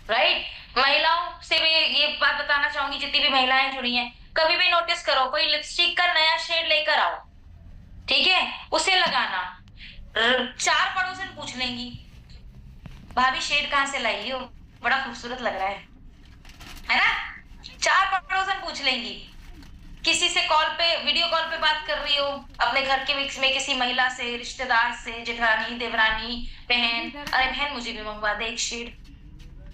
Right. महिलाओं से भी ये बात बताना चाहूंगी, जितनी भी महिलाएं जुड़ी हैं, कभी भी नोटिस करो कोई लिपस्टिक का नया शेड लेकर आओ, ठीक है, उसे लगाना, चार पड़ोसन पूछ लेंगी, भाभी शेड कहाँ से लाई हो, बड़ा खूबसूरत लग रहा है ना। चार पड़ोसन पूछ लेंगी। किसी से कॉल पे, वीडियो कॉल पे बात कर रही हो अपने घर के मिक्स में किसी महिला से, रिश्तेदार से, जेठानी, देवरानी, बहन, अरे बहन मुझे भी मंगवा दे एक शेड।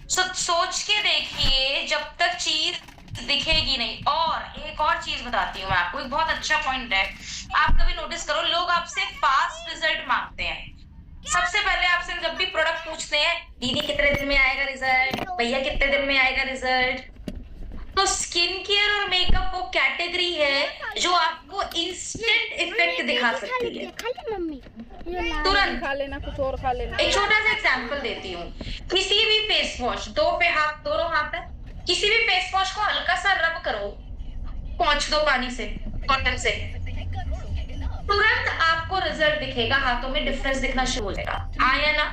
सोच के देखिए, जब तक चीज दिखेगी नहीं। और एक और चीज बताती हूँ मैं आपको, एक बहुत अच्छा पॉइंट है, आप कभी नोटिस करो, लोग आपसे फास्ट रिजल्ट मांगते हैं। सबसे पहले आपसे जब भी प्रोडक्ट पूछते हैं, दीदी कितने दिन में आएगा रिजल्ट, भैया कितने दिन में आएगा रिजल्ट। तो स्किन केयर और मेकअप वो कैटेगरी है जो आपको इंस्टेंट इफेक्ट दिखा सकती है, तुरंत। खा लेना, कुछ और खा लेना। एक छोटा सा एग्जांपल देती हूँ, किसी भी फेस वॉश, दोनों हाथ है, किसी भी फेस वॉश को हल्का सा रब करो, पोंछ दो पानी से, कॉटन से, तुरंत आपको रिजल्ट दिखेगा, हाथों में डिफरेंस दिखना शुरू हो जाएगा। हाँ या ना?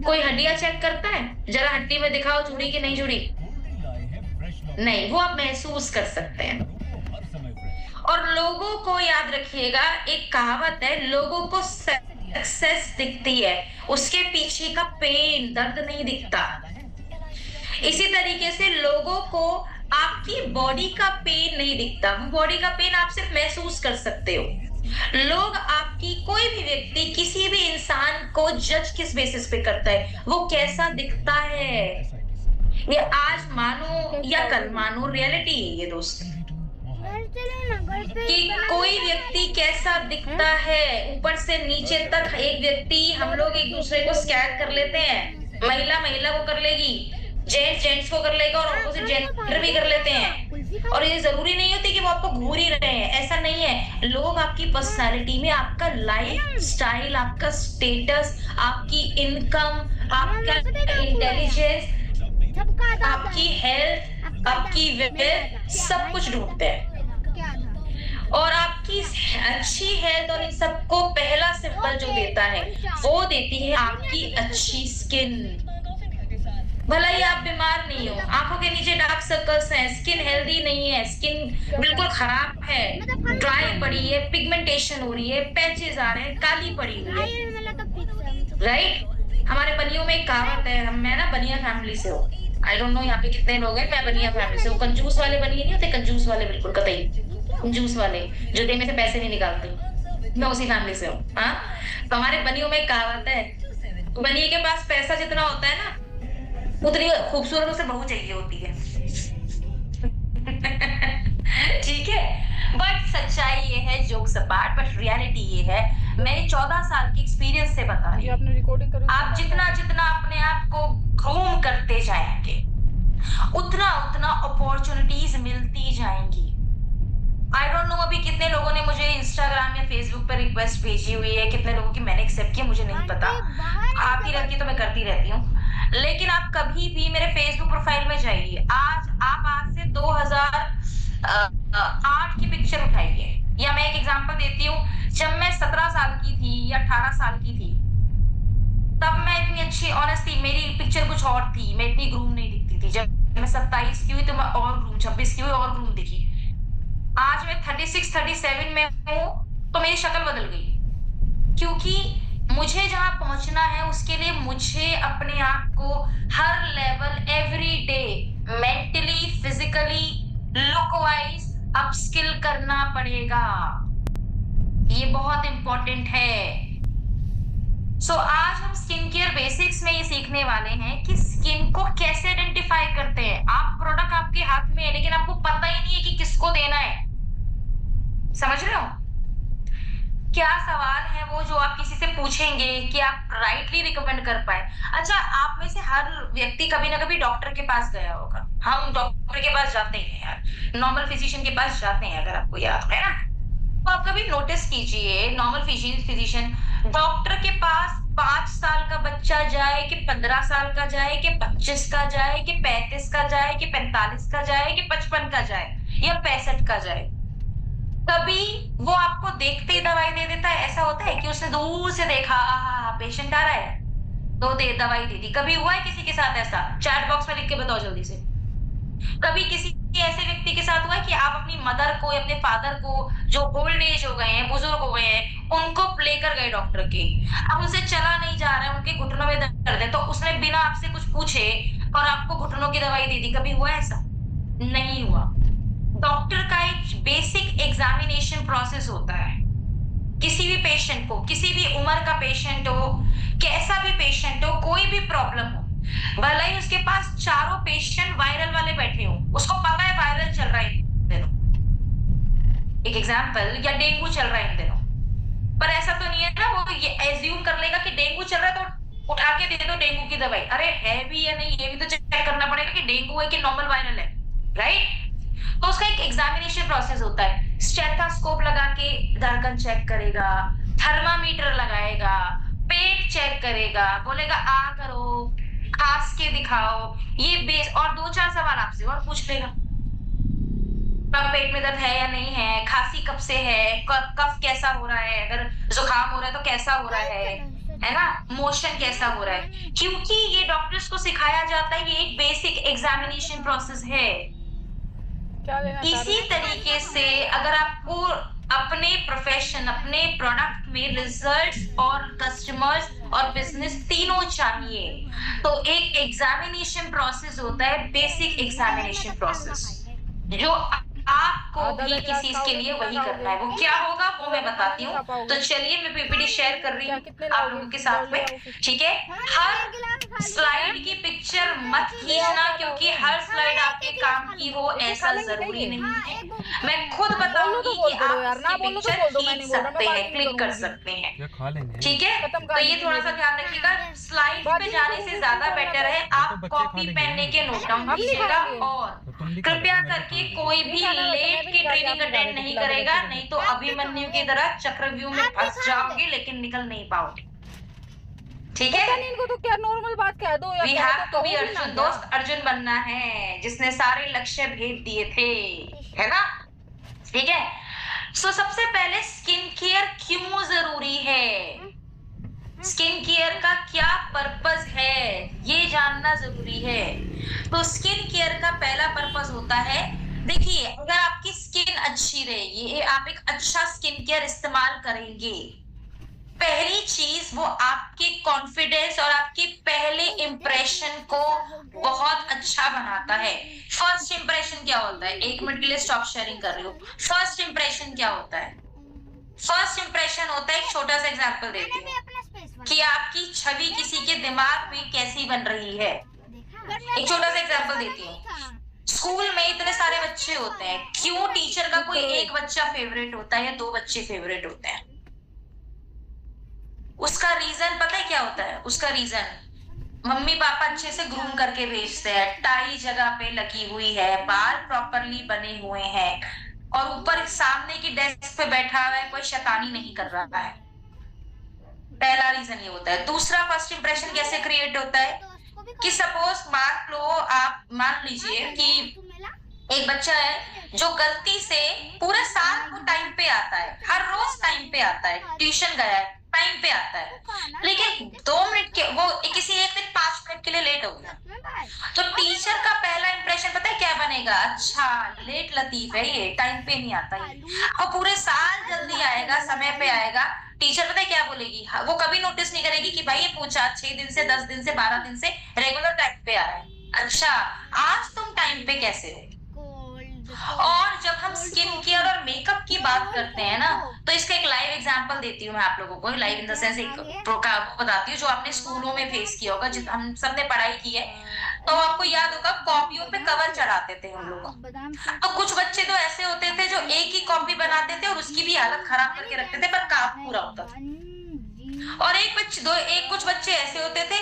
कोई हड्डियां चेक करता है, जरा हड्डी में दिखाओ जुड़ी कि नहीं जुड़ी, नहीं, वो आप महसूस कर सकते हैं। और लोगों को याद रखिएगा, एक कहावत है, लोगों को सक्सेस दिखती है, उसके पीछे का पेन, दर्द नहीं दिखता। इसी तरीके से लोगों को आपकी बॉडी का पेन नहीं दिखता, बॉडी का पेन आप सिर्फ महसूस कर सकते हो। लोग आपकी, कोई भी व्यक्ति किसी भी इंसान को जज किस बेसिस पे करता है, वो कैसा दिखता है, ये आज मानो या कल मानो, रियलिटी है ये दोस्त, कि कोई व्यक्ति कैसा दिखता है ऊपर से नीचे तक। एक व्यक्ति, हम लोग एक दूसरे को स्कैन कर लेते हैं, महिला महिला को कर लेगी, जेंट्स को कर लेगा, और ऑपोजिट जेंडर भी कर लेते हैं। और ये जरूरी नहीं होती कि वो आपको घूर ही रहे हैं, ऐसा नहीं है। लोग आपकी पर्सनालिटी में, आपका लाइफ स्टाइल, आपका स्टेटस, आपकी इनकम, आपका इंटेलिजेंस, आपकी हेल्थ, आपकी वेल्थ, सब कुछ ढूंढते हैं। और आपकी अच्छी हेल्थ और इन सबको पहला सिंबल जो देता है, वो देती है आपकी अच्छी स्किन। भला ही आप बीमार नहीं हो, आंखों के नीचे डार्क सर्कल्स हैं, स्किन हेल्दी नहीं है, स्किन बिल्कुल खराब है, ड्राई पड़ी है, पिगमेंटेशन हो रही है, पैचेस आ रहे हैं, काली पड़ी हुई है, राइट। हमारे बनियों में एक कहावत है, मैं ना बनिया फैमिली से हूँ, आई डोंट नो यहाँ पे कितने लोग हैं, मैं बनिया फैमिली से हूँ। कंजूस वाले बनिए नहीं होते, कंजूस वाले, बिल्कुल कतई कंजूस वाले, जो दे में से पैसे नहीं निकालते, मैं उसी फैमिली से हूँ। हाँ, तो हमारे बनियों में एक कहावत है, बनिए के पास पैसा जितना होता है ना, उतनी खूबसूरत उसे बहू चाहिए होती है। ठीक है, बट सच्चाई ये है, जोक्स अपार्ट, बट रियलिटी ये है, मैं 14 साल की एक्सपीरियंस से बता रही हूँ। आप जितना जितना अपने आप को ग्रूम करते जाएंगे, उतना उतना अपॉर्चुनिटीज मिलती जाएंगी। आई डोंट नो अभी कितने लोगों ने मुझे इंस्टाग्राम या फेसबुक पर रिक्वेस्ट भेजी हुई है, कितने लोगों की मैंने एक्सेप्ट किया, मुझे नहीं पता, आती रहती तो मैं करती रहती हूँ। लेकिन आप कभी भी मेरे फेसबुक प्रोफाइल में जाइए, आज से 2008 की पिक्चर उठाइए, या मैं एक एग्जांपल देती हूँ, जब मैं 17 साल की थी या 18 साल की थी, तब मैं इतनी अच्छी, ऑनेस्टली मेरी पिक्चर कुछ और थी, मैं इतनी ग्रूम नहीं दिखती थी। जब मैं 27 की हुई तो मैं और ग्रूम, 26 की हुई और ग्रूम दिखी। आज मैं 36 37 में हूँ तो मेरी शक्ल बदल गई, क्योंकि मुझे जहां पहुंचना है उसके लिए मुझे अपने आप को हर level, every day, mentally, physically, look wise upskill करना पड़ेगा। ये बहुत इंपॉर्टेंट है। सो आज हम स्किन केयर बेसिक्स में ये सीखने वाले हैं कि स्किन को कैसे आइडेंटिफाई करते हैं। आप, प्रोडक्ट आपके हाथ में है लेकिन आपको पता ही नहीं है कि किसको देना है, समझ रहे हो? क्या सवाल है वो जो आप किसी से पूछेंगे कि आप राइटली रिकमेंड कर पाए। अच्छा, आप में से हर व्यक्ति कभी ना कभी डॉक्टर के पास गया होगा, हम डॉक्टर के पास जाते हैं यार, नॉर्मल फिजिशियन के पास जाते हैं, अगर आपको याद है ना। तो आप कभी नोटिस कीजिए, नॉर्मल फिजिशियन डॉक्टर के पास 5 साल का बच्चा जाए कि 15 साल का जाए कि 25 का जाए कि 35 का जाए कि 45 का जाए कि 55 का जाए या 65 का जाए, कभी वो आपको देखते ही दवाई दे देता है? ऐसा होता है कि उसने दूर से देखा, पेशेंट आ रहा है, तो दवाई दे दी। कभी हुआ है किसी के साथ ऐसा? चैट बॉक्स में लिख के बताओ जल्दी से। कभी किसी ऐसे व्यक्ति के साथ हुआ है कि आप अपनी मदर को या अपने फादर को, जो ओल्ड एज हो गए हैं, बुजुर्ग हो गए हैं, उनको लेकर गए डॉक्टर के, अब उनसे चला नहीं जा रहा है, उनके घुटनों में दर्द है, तो उसने बिना आपसे कुछ पूछे और आपको घुटनों की दवाई दे दी। कभी हुआ ऐसा? नहीं हुआ। डॉक्टर का एक बेसिक एग्जामिनेशन प्रोसेस होता है। किसी भी पेशेंट को, किसी भी उम्र का पेशेंट हो, कैसा भी पेशेंट हो, कोई भी प्रॉब्लम हो, भले ही उसके पास चारों पेशेंट वायरल वाले बैठे हो, उसको पता है वायरल चल रहा है इन दिनों, एक एग्जांपल, या डेंगू चल रहा है इन दिनों, पर ऐसा तो नहीं है ना वो ये एज्यूम कर लेगा कि डेंगू चल रहा है तो उठा के दे दो डेंगू की दवाई। अरे है भी या नहीं, ये भी तो चेक करना पड़ेगा कि डेंगू है कि नॉर्मल वायरल है, राइट? तो उसका एक एग्जामिनेशन प्रोसेस होता है। स्टेथोस्कोप लगा के धड़कन चेक करेगा, थर्मामीटर लगाएगा, पेट चेक करेगा, बोलेगा आ करो, खांस के दिखाओ, ये बेस, और 2-4 सवाल आपसे और पूछ लेगा। कब पेट में दर्द है या नहीं है, खांसी कब से है, कफ कैसा हो रहा है, अगर जुकाम हो रहा है तो कैसा हो रहा है ना, मोशन कैसा हो रहा है, क्योंकि ये डॉक्टर्स को सिखाया जाता है, ये एक बेसिक एग्जामिनेशन प्रोसेस है। इसी तरीके से अगर आपको अपने प्रोफेशन, अपने प्रोडक्ट में रिजल्ट्स और कस्टमर्स और बिजनेस तीनों चाहिए, तो एक एग्जामिनेशन प्रोसेस होता है, बेसिक एग्जामिनेशन प्रोसेस, जो आपको भी किसी चीज के लिए वही करना है। वो क्या होगा वो मैं बताती हूँ। तो चलिए मैं पीपीटी शेयर कर रही हूँ आप लोगों के साथ में, ठीक है? हर स्लाइड की पिक्चर मत खींचना, क्योंकि हर स्लाइड आपके काम की हो ऐसा जरूरी नहीं है। मैं खुद बताऊंगी कि आप इसकी पिक्चर खींच सकते हैं, क्लिक कर सकते हैं, ठीक है? तो ये थोड़ा सा ध्यान रखिएगा, स्लाइड पे जाने से ज्यादा बेटर है आप कॉपी पेन लेके नोट डाउन कीजिएगा, और कृपया करके कोई भी लेट के ट्रेनिंग अटेंड नहीं करेगा, नहीं तो अभिमन्यु की तरह चक्रव्यूह में फंस जाओगे लेकिन निकल नहीं पाओगे, ठीक है? इनको तो क्या नॉर्मल बात कह दो या We have to be Arjun, दोस्त अर्जुन बनना है जिसने सारे लक्ष्य भेद दिए थे, है ना? ठीक है? सो सबसे पहले स्किन केयर क्यों जरूरी है, स्किन केयर का क्या पर्पस है, ये जानना जरूरी है। तो स्किन केयर का पहला पर्पस होता है, देखिए अगर आपकी स्किन अच्छी रहेगी, आप एक अच्छा स्किन केयर इस्तेमाल करेंगे, पहली चीज वो आपके कॉन्फिडेंस और आपके पहले इंप्रेशन को बहुत अच्छा बनाता है। फर्स्ट इंप्रेशन क्या होता है? 1 मिनट के लिए स्टॉप शेयरिंग कर रही हूँ। फर्स्ट इंप्रेशन क्या होता है? फर्स्ट इंप्रेशन होता है, एक छोटा सा एग्जांपल देती हूँ कि आपकी छवि किसी के दिमाग में कैसी बन रही है। एक छोटा सा एग्जांपल देती हूँ, स्कूल में इतने सारे बच्चे होते हैं, क्यों टीचर का कोई एक बच्चा फेवरेट होता है या 2 बच्चे फेवरेट होते हैं? उसका रीजन पता है क्या होता है? उसका रीजन मम्मी पापा अच्छे से ग्रूम करके भेजते हैं, टाई जगह पे लगी हुई है, बाल प्रॉपरली बने हुए हैं, और ऊपर सामने की डेस्क पे बैठा हुआ है, कोई शैतानी नहीं कर रहा है। पहला रीजन ये होता है। दूसरा, फर्स्ट इंप्रेशन कैसे क्रिएट होता है कि सपोज मान लीजिए कि एक बच्चा है जो गलती से पूरे साल को टाइम पे आता है, हर रोज टाइम पे आता है, ट्यूशन गया है टाइम पे आता है, लेकिन 2 मिनट के वो किसी एक दिन 5 मिनट के लिए लेट हो गया, तो टीचर का पहला इंप्रेशन पता है क्या बनेगा? अच्छा लेट लतीफ है ये, टाइम पे नहीं आता है, और पूरे साल जल्दी आएगा, समय पे आएगा। टीचर पता है क्या बोलेगी? वो कभी नोटिस नहीं करेगी कि भाई ये पूछा 6 दिन से 10 दिन से 12 दिन से रेगुलर टाइम पे आ रहा है, अच्छा आज तुम टाइम पे कैसे हो? और जब हम स्किन केयर और मेकअप की बात करते हैं ना, तो इसका एक लाइव एग्जांपल देती हूँ मैं आप लोगों को, लाइव इन द सेंस एक बताती हूँ जो आपने स्कूलों में फेस किया होगा, हम सबने पढ़ाई की है, तो आपको याद होगा कॉपियों पे कवर चढ़ाते थे हम लोग। तो कुछ बच्चे तो ऐसे होते थे जो एक ही कॉपी बनाते थे और उसकी भी हालत खराब करके रखते थे, पर काम पूरा होता था। और कुछ बच्चे ऐसे होते थे,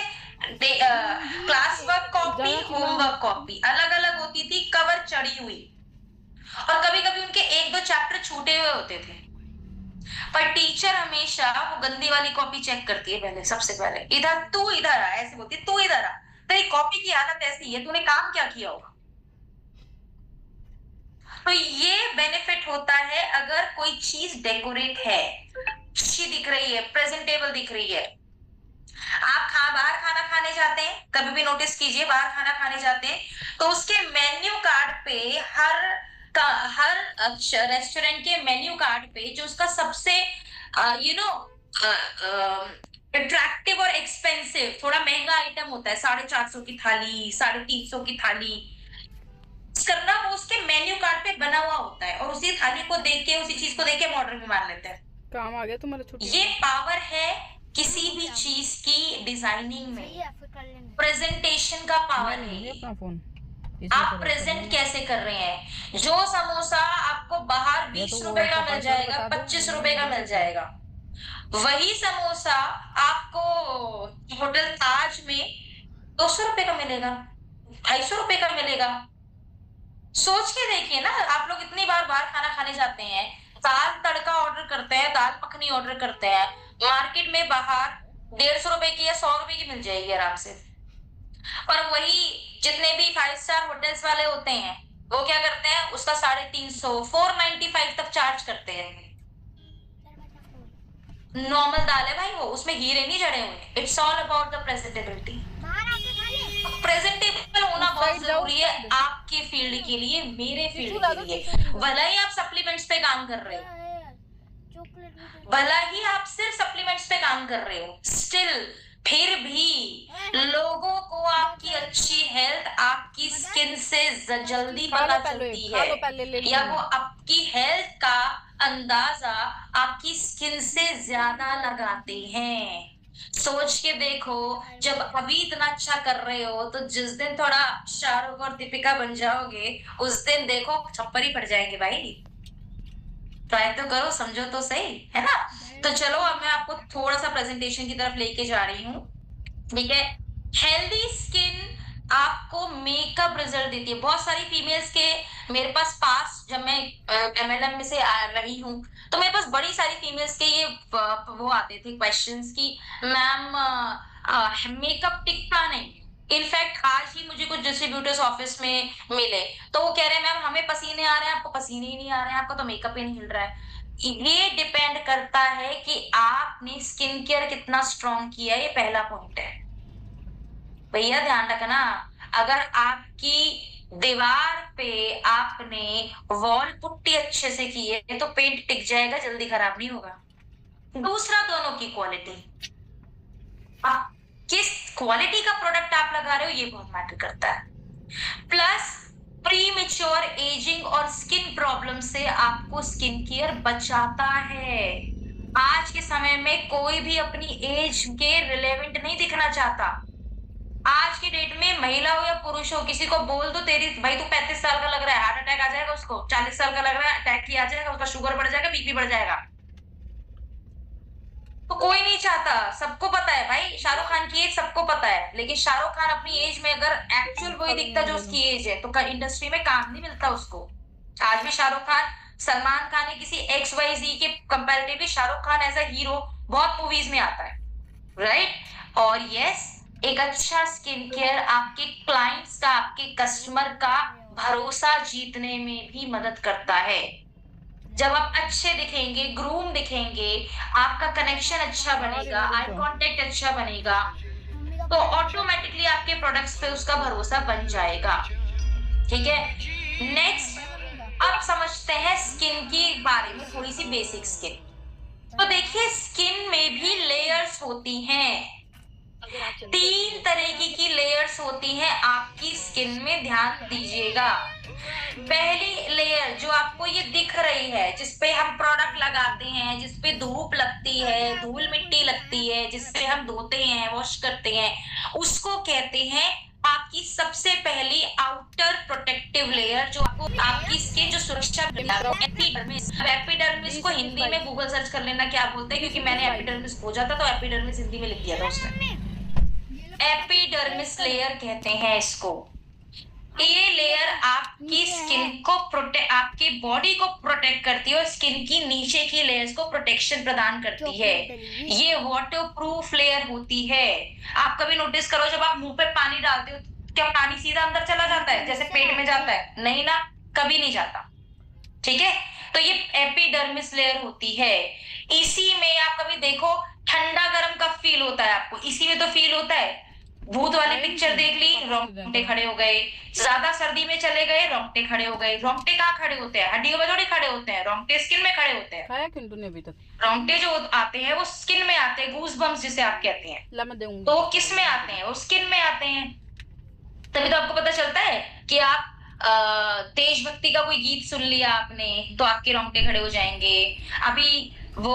class work copy, homework copy अलग अलग होती थी, कवर चढ़ी हुई, और कभी कभी उनके 1-2 चैप्टर छूटे हुए होते थे, पर टीचर हमेशा वो गंदी वाली कॉपी चेक करती है पहले, सबसे पहले इधर तू इधर आ, ऐसे बोलती तू इधर आ, तेरी कॉपी की हालत ऐसी है, तूने काम क्या किया होगा। तो ये बेनिफिट होता है अगर कोई चीज डेकोरेट है, अच्छी दिख रही है, प्रेजेंटेबल दिख रही है। आप बाहर खाना खाने जाते हैं, कभी भी नोटिस कीजिए, बाहर खाना खाने जाते हैं तो उसके मेन्यू कार्ड पे हर रेस्टोरेंट के मेन्यू कार्ड पे जो उसका सबसे यू नो अट्रैक्टिव और एक्सपेंसिव थोड़ा महंगा आइटम होता है, 450 की थाली, 350 की थाली करना, वो उसके मेन्यू कार्ड पे बना हुआ होता है, और उसी थाली को देख के, उसी चीज को देख के हम ऑर्डर भी मार लेते हैं। काम आ गया तुम्हारा छुट्टी। ये पावर है किसी भी चीज की डिजाइनिंग में, प्रेजेंटेशन का पावर है। अपना फोन आप प्रेजेंट कैसे कर रहे हैं? जो समोसा आपको बाहर 20 रुपए का मिल जाएगा, 25 रुपए का मिल जाएगा, वही समोसा आपको होटल ताज में 200 रुपए का मिलेगा, 250 रुपए का मिलेगा। सोच के देखिए ना, आप लोग इतनी बार बाहर खाना खाने जाते हैं, दाल तड़का ऑर्डर करते हैं, दाल मखनी ऑर्डर करते हैं, मार्केट में बाहर 150 रुपए की या 100 रुपए की मिल जाएगी आराम से। पर वही जितने भी 5 स्टार होटल्स वाले होते हैं वो क्या करते हैं, उसका 350, 495 तक चार्ज करते हैं। नॉर्मल दाल है भाई, वो उसमें हीरे नहीं जड़े हुए। It's all about the presentability. Presentable होना बहुत जरूरी है आपके फील्ड के लिए, मेरे फील्ड के लिए। भला ही आप सप्लीमेंट्स पे काम कर रहे हो, भला ही आप सिर्फ सप्लीमेंट्स पे काम कर रहे हो, स्टिल फिर भी लोगों को आपकी अच्छी हेल्थ आपकी स्किन से जल्दी पता चलती है, या वो आपकी हेल्थ का अंदाजा आपकी स्किन से ज्यादा लगाते हैं। सोच के देखो, जब अभी इतना अच्छा कर रहे हो तो जिस दिन थोड़ा शाहरुख और दीपिका बन जाओगे उस दिन देखो छप्पर ही पड़ जाएंगे भाई। ट्राई तो करो, समझो तो सही, है ना। तो चलो अब मैं आपको थोड़ा सा प्रेजेंटेशन की तरफ लेके जा रही हूँ, ठीक है। हेल्दी स्किन आपको मेकअप रिजल्ट देती है। बहुत सारी फीमेल्स के मेरे पास जब मैं एमएलएम में से आ रही हूँ तो मेरे पास बड़ी सारी फीमेल्स के ये वो आते थे क्वेश्चंस की मैम मेकअप टिकता नहीं। इनफैक्ट आज ही मुझे कुछ डिस्ट्रीब्यूटर्स ऑफिस में मिले तो वो कह रहे हैं मैम हमें पसीने आ रहे हैं, आपको पसीने ही नहीं आ रहे हैं, आपका तो मेकअप ही नहीं हिल रहा है। ये डिपेंड करता है कि आपने स्किन केयर कितना स्ट्रॉन्ग किया है, ये पहला पॉइंट है भैया, ध्यान रखना। अगर आपकी दीवार पे आपने वॉल पुट्टी अच्छे से की है तो पेंट टिक जाएगा, जल्दी खराब नहीं होगा। दूसरा, दोनों की क्वालिटी, आप किस क्वालिटी का प्रोडक्ट आप लगा रहे हो ये बहुत मैटर करता है। प्लस प्रीमेच्योर एजिंग और स्किन प्रॉब्लम से आपको स्किन केयर बचाता है। आज के समय में कोई भी अपनी एज के रिलेवेंट नहीं दिखना चाहता। आज के डेट में महिला हो या पुरुष हो, किसी को बोल दो तेरी भाई तू 35 साल का लग रहा है, हार्ट अटैक आ जाएगा उसको, 40 साल का लग रहा है अटैक ही आ जाएगा, उसका शुगर बढ़ जाएगा, बीपी बढ़ जाएगा। तो कोई नहीं चाहता, सबको पता है भाई शाहरुख खान की एज सबको पता है, लेकिन शाहरुख खान अपनी एज में अगर एक्चुअल वही दिखता जो उसकी एज है तो इंडस्ट्री में काम नहीं मिलता उसको। आज भी शाहरुख खान, सलमान खान है किसी XYZ के comparatively Shahrukh Khan as a hero बहुत मूवीज में आता है, राइट। और यस, एक अच्छा स्किन केयर आपके क्लाइंट्स का, आपके कस्टमर का भरोसा जीतने में भी मदद करता है। जब आप अच्छे दिखेंगे, ग्रूम दिखेंगे, आपका कनेक्शन अच्छा बनेगा, आई कांटेक्ट अच्छा बनेगा, तो ऑटोमेटिकली आपके प्रोडक्ट्स पे उसका भरोसा बन जाएगा, ठीक है। नेक्स्ट, अब समझते हैं स्किन के बारे में थोड़ी सी बेसिक स्किन। तो देखिए, स्किन में भी लेयर्स होती हैं, 3 तरीके की लेयर्स होती हैं आपकी स्किन में, ध्यान दीजिएगा। पहली लेयर जो आपको ये दिख रही है, जिसपे हम प्रोडक्ट लगाते हैं, जिसपे धूप लगती है, धूल मिट्टी लगती है, जिसपे हम धोते हैं, वॉश करते हैं, उसको कहते हैं आपकी सबसे पहली आउटर प्रोटेक्टिव लेयर, जो आपको आपकी स्किन जो सुरक्षा एपिडर्मिस। एपिडर्मिस को हिंदी में गूगल सर्च कर लेना क्या बोलते हैं, क्योंकि मैंने एपिडर्मिस खोजा था तो एपिडर्मिस हिंदी में लिख दिया था उसने। एपिडर्मिस लेयर कहते हैं इसको। ये लेयर आपकी स्किन को आपके बॉडी को प्रोटेक्ट करती है और स्किन की नीचे की लेयर्स को प्रोटेक्शन प्रदान करती है। ये वाटरप्रूफ लेयर होती है। आप कभी नोटिस करो, जब आप मुंह पे पानी डालते हो क्या पानी सीधा अंदर चला जाता है जैसे पेट में जाता है? नहीं ना, कभी नहीं जाता, ठीक है। तो ये एपिडर्मिस लेयर होती है। इसी में आप कभी देखो ठंडा गर्म कब फील होता है आपको? इसी में तो फील होता है। भूत वाली पिक्चर देख ली, रोंगटे खड़े हो गए। ज्यादा सर्दी में चले गए, रोंगटे खड़े हो गए। रोंगटे कहाँ खड़े होते हैं? हड्डियों में थोड़ी खड़े होते हैं, रोंगटे स्किन में खड़े होते हैं। खाया क्यों तूने अभी तक? रोंगटे जो आते हैं वो स्किन में आते हैं, गूज बम्स जिसे आप कहते हैं। ला मैं दूंगी। तो वो किस में आते हैं? वो स्किन में आते हैं। तभी तो आपको पता चलता है कि आप देशभक्ति का कोई गीत सुन लिया आपने तो आपके रोंगटे खड़े हो जाएंगे। अभी वो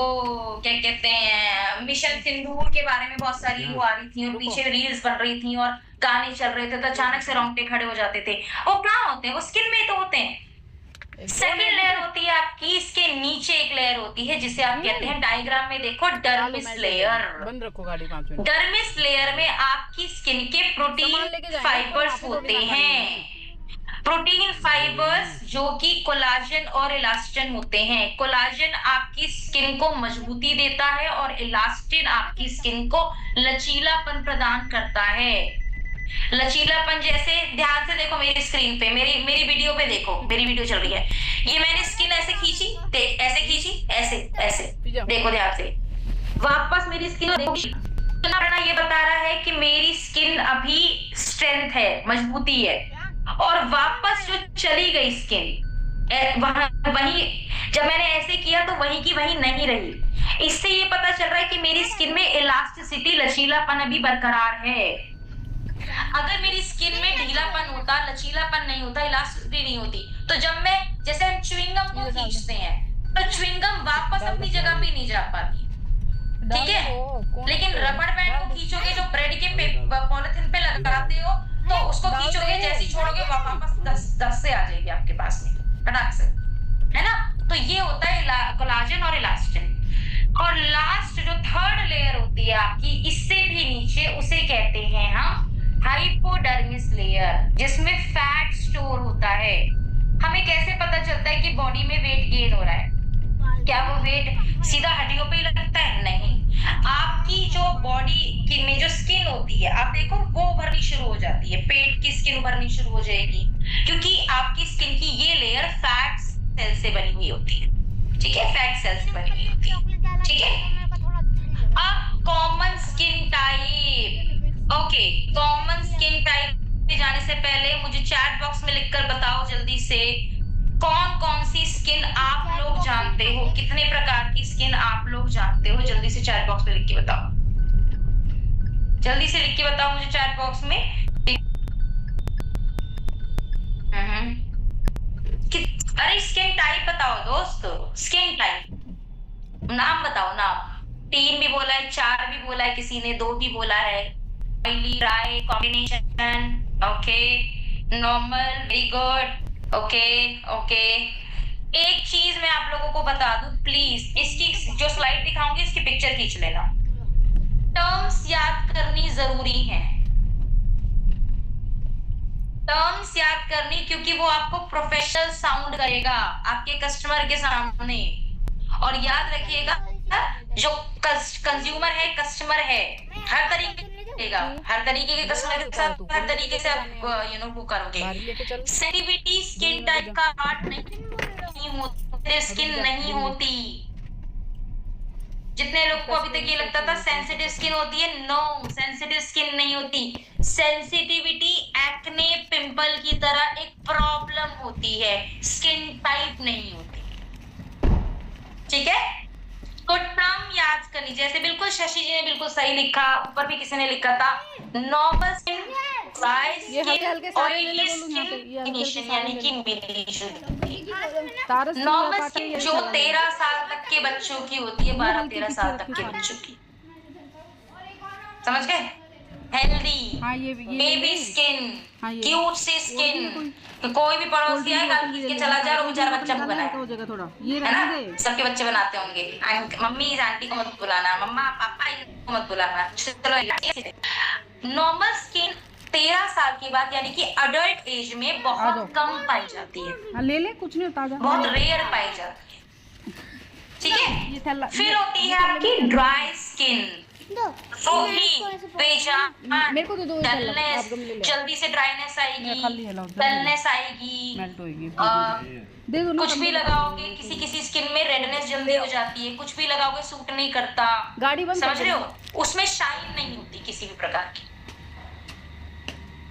क्या कहते हैं, मिशन सिंदूर के बारे में बहुत सारी वो आ रही थी और पीछे रील्स बन रही थी और गाने चल रहे थे, तो अचानक से रोंगटे खड़े हो जाते थे। वो कहाँ होते हैं? वो स्किन में तो होते हैं। सेकंड लेयर होती है आपकी, इसके नीचे एक लेयर होती है जिसे आप कहते हैं, डायग्राम में देखो, डर्मिस लेयर। बंद रखो गाड़ी 5 मिनट। डर्मिस लेयर में आपकी स्किन के प्रोटीन फाइबर्स होते हैं। प्रोटीन फाइबर्स जो कि कोलाजन और इलास्टिन होते हैं। कोलाजन आपकी स्किन को मजबूती देता है और इलास्टिन आपकी स्किन को लचीलापन प्रदान करता है। लचीलापन जैसे, ध्यान से देखो मेरी स्क्रीन पे, मेरी वीडियो पे देखो, मेरी वीडियो चल रही है। ये मैंने स्किन ऐसे खींची, देख ऐसे खींची, ऐसे ऐसे देखो ध्यान से, वापस मेरी स्किन देखो। ये बता रहा है कि मेरी स्किन अभी स्ट्रेंथ है, मजबूती है, और वापस जो चली गई स्किन वही, जब मैंने ऐसे किया तो वही की वही नहीं रही। इससे ये पता चल रहा है कि मेरी स्किन में इलास्टिसिटी, लचीलापन अभी बरकरार है। अगर मेरी स्किन में ढीलापन होता, लचीलापन नहीं होता, इलास्टिसिटी नहीं होती, तो जब मैं, जैसे हम च्युइंगम को खींचते हैं तो च्युइंगम वापस अपनी जगह पे नहीं जा पाती, ठीक है? लेकिन रबड़ बैंड को खींचोगे, जो ब्रेड के पॉलिथीन पे लगाते हो, तो उसको खींचोगे, जैसे छोड़ोगे वापस 10 से आ जाएगी आपके पास में, फटाक से, है ना? तो ये होता है कोलाजन और इलास्टिन। और लास्ट जो थर्ड लेयर होती है आपकी, इससे भी नीचे, उसे कहते हैं हम हाइपोडर्मिस लेयर, जिसमें फैट स्टोर होता है। हमें कैसे पता चलता है कि बॉडी में वेट गेन हो रहा है? क्या वो वेट सीधा हड्डियों पे ही लगता है? नहीं, आपकी जो बॉडी की में जो स्किन होती है, आप देखो वो उभरनी शुरू हो जाती है, पेट की स्किन उभरनी शुरू हो जाएगी, क्योंकि आपकी स्किन की ये लेयर फैट सेल से बनी हुई होती है, ठीक है? फैट सेल से बनी हुई होती है, ठीक है? अब common skin type, okay, common skin type पे जाने से पहले मुझे चैट बॉक्स में लिखकर बताओ जल्दी से, कौन कौन सी स्किन आप लोग जानते हो, कितने प्रकार की स्किन आप लोग जानते हो? जल्दी से चैट बॉक्स में लिख के बताओ, जल्दी से लिख के बताओ मुझे चैट बॉक्स में। अरे स्किन टाइप बताओ दोस्तों, स्किन टाइप नाम बताओ, नाम। 3 भी बोला है, 4 भी बोला है, किसी ने 2 भी बोला है। Oily, dry, combination, okay, normal, very good, okay okay. एक चीज मैं आप लोगों को बता दूं, प्लीज इसकी जो स्लाइड दिखाऊंगी इसकी पिक्चर खींच लेना। टर्म्स याद करनी जरूरी है, टर्म्स याद करनी, क्योंकि वो आपको प्रोफेशनल साउंड करेगा आपके कस्टमर के सामने। और याद रखिएगा, जो कंज्यूमर है, कस्टमर है, हर तरीके के कस्टमर के साथ हर तरीके से आप वो करोगे। सेंसिटिविटी स्किन टाइप का पार्ट नहीं होती, स्किन नहीं होती। जितने लोग को अभी तक ये लगता था सेंसिटिव स्किन होती है, नो, सेंसिटिव स्किन नहीं होती। सेंसिटिविटी एक्ने, पिंपल की तरह एक प्रॉब्लम होती है, स्किन टाइप नहीं होती, ठीक है? तो टर्म याद करनी, जैसे बिल्कुल शशि जी ने बिल्कुल सही लिखा, ऊपर भी किसी ने लिखा था, normal skin, dry skin, oily skin, यानी कि मिली-जुली। नॉर्मल स्किन जो 13 साल तक के बच्चों की होती है, 12-13 साल तक के बच्चों की, समझ गए? हेल्दी, बेबी स्किन, क्यूट सी स्किन। कोई भी पड़ोसी आएगा खींच के चला जा, वो बेचारा बच्चा को बनाए, है ना? सबके बच्चे बनाते होंगे। मम्मी आंटी को मत बुलाना, मम्मा पापा को मत बुलाना, चलो। नॉर्मल स्किन 13 साल के बाद, यानी कि अडल्ट एज में बहुत कम पाई जाती है, ले ले, कुछ नहीं होता, बहुत रेयर पाई जाती है, ठीक है? फिर होती है आपकी ड्राई स्किन। रूही, बेजान, मेरे को तो दो आप डलनेस, गमले ले जल्दी से ड्राइनेस मैं खाली आएगी, है, लाओ, डलनेस आएगी, मेल्ट होएगी अ, दे दो ना कुछ भी गमले। लगाओगे किसी किसी स्किन में रेडनेस जल्दी हो जाती है, कुछ भी लगाओगे सूट नहीं करता, गाड़ी बंद कर समझ रहे दो। हो, उसमें शाइन नहीं होती किसी भी प्रकार की।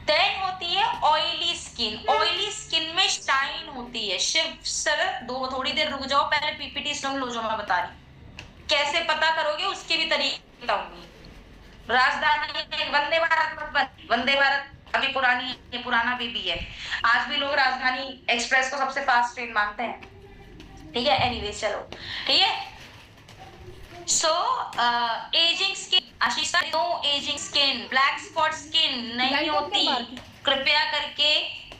देन होती है ऑयली स्किन, ऑयली स्किन में शाइन होती है। शिव सर दो थोड़ी देर रुक जाओ, पहले पीपीटी सुन लो जो मैं बता रही, कैसे पता करोगे उसके भी तरीके बताऊंगी। राजधानी वंदे भारत मत बन, वंदे भारत अभी पुरानी है, पुराना बेबी है, आज भी लोग राजधानी एक्सप्रेस को सबसे फास्ट ट्रेन मानते हैं, ठीक है। एनीवेज चलो, ठीक है। So aging skin, Ashisha, no aging skin, black spot skin नहीं लाइट ऑफ कर होती, बाहर की। कृपया करके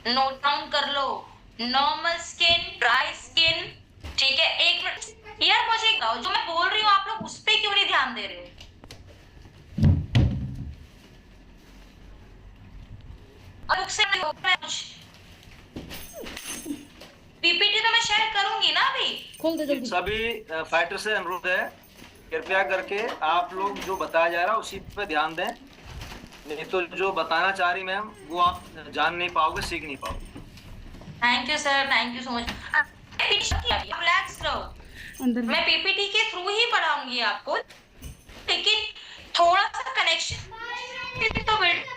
नोट डाउन कर लो। नॉर्मल स्किन, ड्राई स्किन, ठीक है। एक मिनट यार, मुझे एक जो मैं बोल रही हूँ आप लोग उस पे क्यों नहीं ध्यान दे रहे हो? अब से पीपीटी तो मैं शेयर करूंगी ना अभी। खोल दे जल्दी। सभी फाइटर से अनुरोध है, कृपया करके आप लोग जो बताया जा रहा है उसी पे ध्यान दें, नहीं तो जो बताना चाह रही मैम वो आप जान नहीं पाओगे, सीख नहीं पाओगे। Thank you sir, thank you so much. Relax रहो, अंदर मैं पीपीटी के थ्रू ही पढ़ाऊंगी आपको, लेकिन थोड़ा सा कनेक्शन तो बिल्ड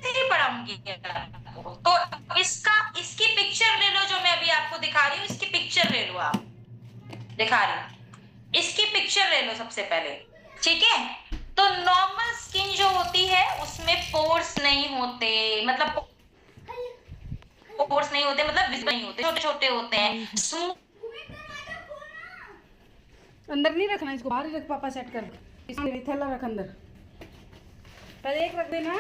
ही पढ़ाऊंगी आपको। तो इसकी पिक्चर ले लो जो मैं अभी आपको दिखा रही हूँ, इसकी पिक्चर ले लो, आप दिखा रही हूँ, इसकी पिक्चर ले लो सबसे पहले, ठीक है। तो नॉर्मल स्किन जो होती है उसमें पोर्स नहीं होते, मतलब पोर्स नहीं होते, मतलब विजिबल नहीं होते, छोटे छोटे होते हैं, स्मूथ। अंदर नहीं रखना इसको, बाहर ही रख, पापा सेट कर दे, इसमें थैला रख अंदर, पहले एक रख देना,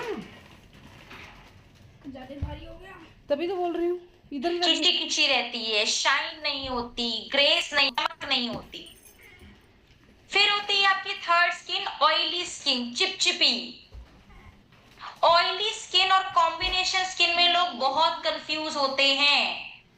ज्यादा भारी हो गया तभी तो बोल रही हूँ, इधर ही रख। खिंची खिंची रहती है, शाइन नहीं होती, ग्रेस नहीं, चमक नहीं होती। फिर होती है आपकी थर्ड स्किन, ऑयली स्किन, चिपचिपी। ऑयली स्किन और कॉम्बिनेशन स्किन में लोग बहुत कंफ्यूज होते हैं।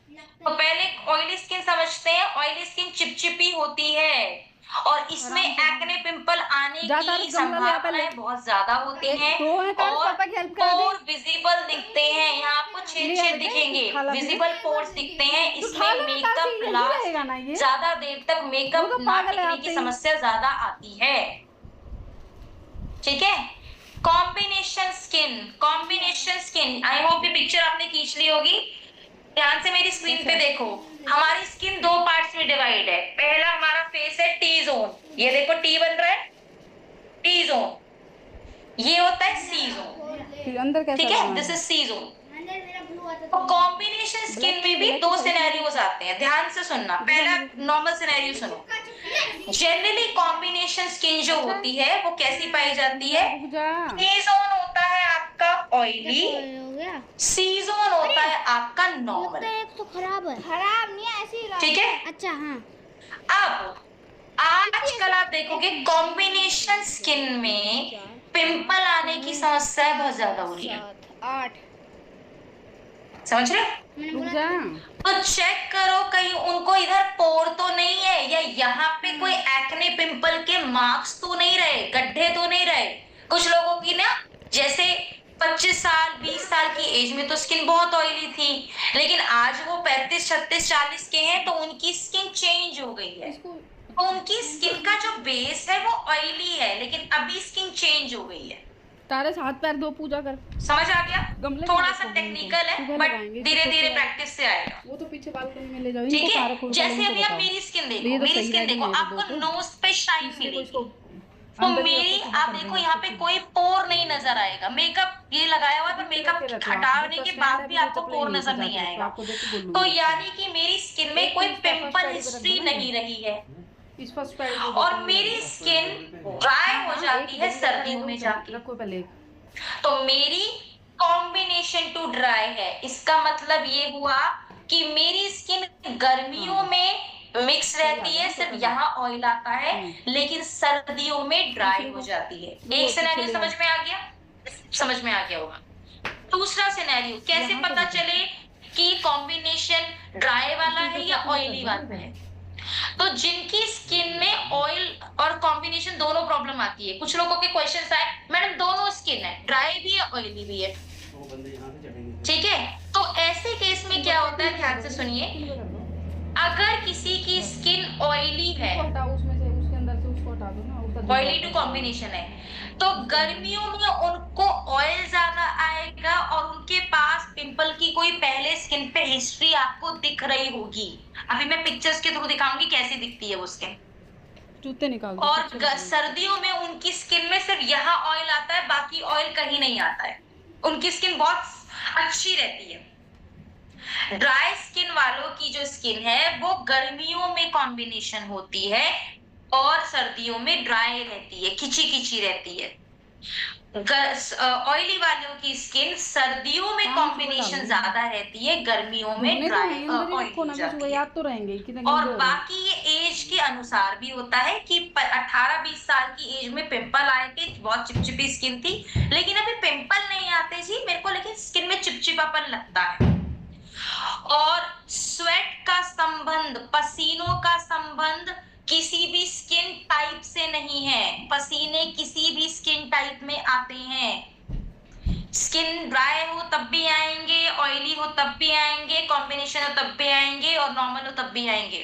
तो पहले ऑयली स्किन समझते हैं। ऑयली स्किन चिपचिपी होती है और इसमें एक्ने पिंपल आने की संभावनाएं बहुत ज्यादा होती हैं और पोर विजिबल दिखते हैं। यहाँ आपको छेद दिखेंगे, विजिबल पोर्स दिखते हैं। इसमें मेकअप लास्ट ज्यादा देर तक मेकअप ना टिकने की समस्या ज्यादा आती है, ठीक है। Combination skin, combination skin, I hope ये पिक्चर आपने खींच ली होगी। ध्यान से मेरी स्क्रीन पे देखो, हमारी स्किन दो पार्ट्स में डिवाइड है। पहला हमारा फेस है टी जोन, ये देखो टी बन रहा है, टी जोन। ये होता है सी जोन, ठीक है, दिस इज सी जोन। तो कॉम्बिनेशन स्किन में भी दो सिनेरियोज आते हैं, ध्यान से सुनना। पहला नॉर्मल सिनेरियो सुनो। जनरली कॉम्बिनेशन स्किन जो होती है वो कैसी पाई जाती है? टी जोन होता है आपका ऑयली, सी जोन होता है आपका नॉर्मल। तो खराब है, खराब नहीं है, ऐसी ठीक है। अच्छा हाँ। अब आजकल आप देखोगे कॉम्बिनेशन स्किन में पिंपल आने की समस्या बहुत ज्यादा हो रही है, 8 समझ रहे? तो चेक करो कहीं उनको इधर पोर तो नहीं है, या यहाँ पे कोई एक्ने पिंपल के मार्क्स तो नहीं रहे, गड्ढे तो नहीं रहे। कुछ लोगों की ना जैसे 25 साल 20 साल की एज में तो स्किन बहुत ऑयली थी, लेकिन आज वो 35 36 40 के हैं तो उनकी स्किन चेंज हो गई है। तो उनकी स्किन का जो बेस है वो ऑयली है, लेकिन अभी स्किन चेंज हो गई है। तारे हाथ पैर दो, पूजा कर। समझ आ गया? गमले थोड़ा सा टेक्निकल है बट धीरे धीरे प्रैक्टिस से आएगा। वो तो पीछे बालकनी में ले जाओ, ठीक है। जैसे अभी आप मेरी स्किन देखो, मेरी स्किन देखो, आपको नोज पे शाइन मिलेगी। तो मेरी आप देखो यहाँ पे कोई पोर नहीं नजर आएगा। मेकअप ये लगाया हुआ है पर मेकअप हटाने के बाद भी आपको पोर नजर नहीं आएगा। तो यानी कि मेरी स्किन में कोई पिंपल हिस्ट्री नहीं रही है और मेरी स्किन ड्राई हो जाती है सर्दियों में जाके। तो मेरी कॉम्बिनेशन टू ड्राई है। इसका मतलब ये हुआ कि मेरी स्किन गर्मियों में मिक्स रहती है, सिर्फ यहाँ ऑयल आता है, लेकिन सर्दियों में ड्राई हो जाती है। एक सिनेरियो समझ में आ गया? समझ में आ गया होगा। दूसरा सिनेरियो, कैसे पता चले कि कॉम्बिनेशन ड्राई वाला है या ऑयली वाला है? तो जिनकी स्किन में ऑयल और कॉम्बिनेशन दोनों प्रॉब्लम आती है, कुछ लोगों के क्वेश्चन आए मैडम दोनों स्किन है, ड्राई भी है ऑयली भी है, ठीक है। तो ऐसे केस में क्या होता है, ध्यान से सुनिए, अगर किसी की स्किन ऑयली है, हटाओ उसमें से, उसके अंदर से उसको हटा दो ना, उसका ऑयली टू कॉम्बिनेशन है, तो गर्मियों में उनको ऑयल ज्यादा आएगा और उनके पास पिंपल की कोई पहले स्किन पे हिस्ट्री आपको दिख रही होगी। अभी मैं पिक्चर्स के थ्रू दिखाऊंगी कैसी दिखती है वो स्किन। जूते निकाल दो। और सर्दियों में उनकी स्किन में सिर्फ यहाँ ऑयल आता है, बाकी ऑयल कहीं नहीं आता है, उनकी स्किन बहुत अच्छी रहती है। ड्राई स्किन वालों की जो स्किन है वो गर्मियों में कॉम्बिनेशन होती है और सर्दियों में ड्राई रहती है, खिंची खिंची रहती है। ऑयली वालों की स्किन सर्दियों में कॉम्बिनेशन ज्यादा रहती है, गर्मियों में ड्राई ऑयली याद तो रहेंगे कि और बाकी ये एज के अनुसार भी होता है कि 18-20 साल की एज में पिंपल आए थे, बहुत चिपचिपी स्किन थी, लेकिन अभी पिंपल नहीं आते जी मेरे को, लेकिन स्किन में चिपचिपापन लगता है। और स्वेट का संबंध, पसीनों का संबंध किसी भी स्किन टाइप से नहीं है, पसीने किसी भी स्किन टाइप में आते हैं। स्किन ड्राई हो तब भी आएंगे, ऑयली हो तब भी आएंगे, कॉम्बिनेशन हो तब भी आएंगे और नॉर्मल हो तब भी आएंगे।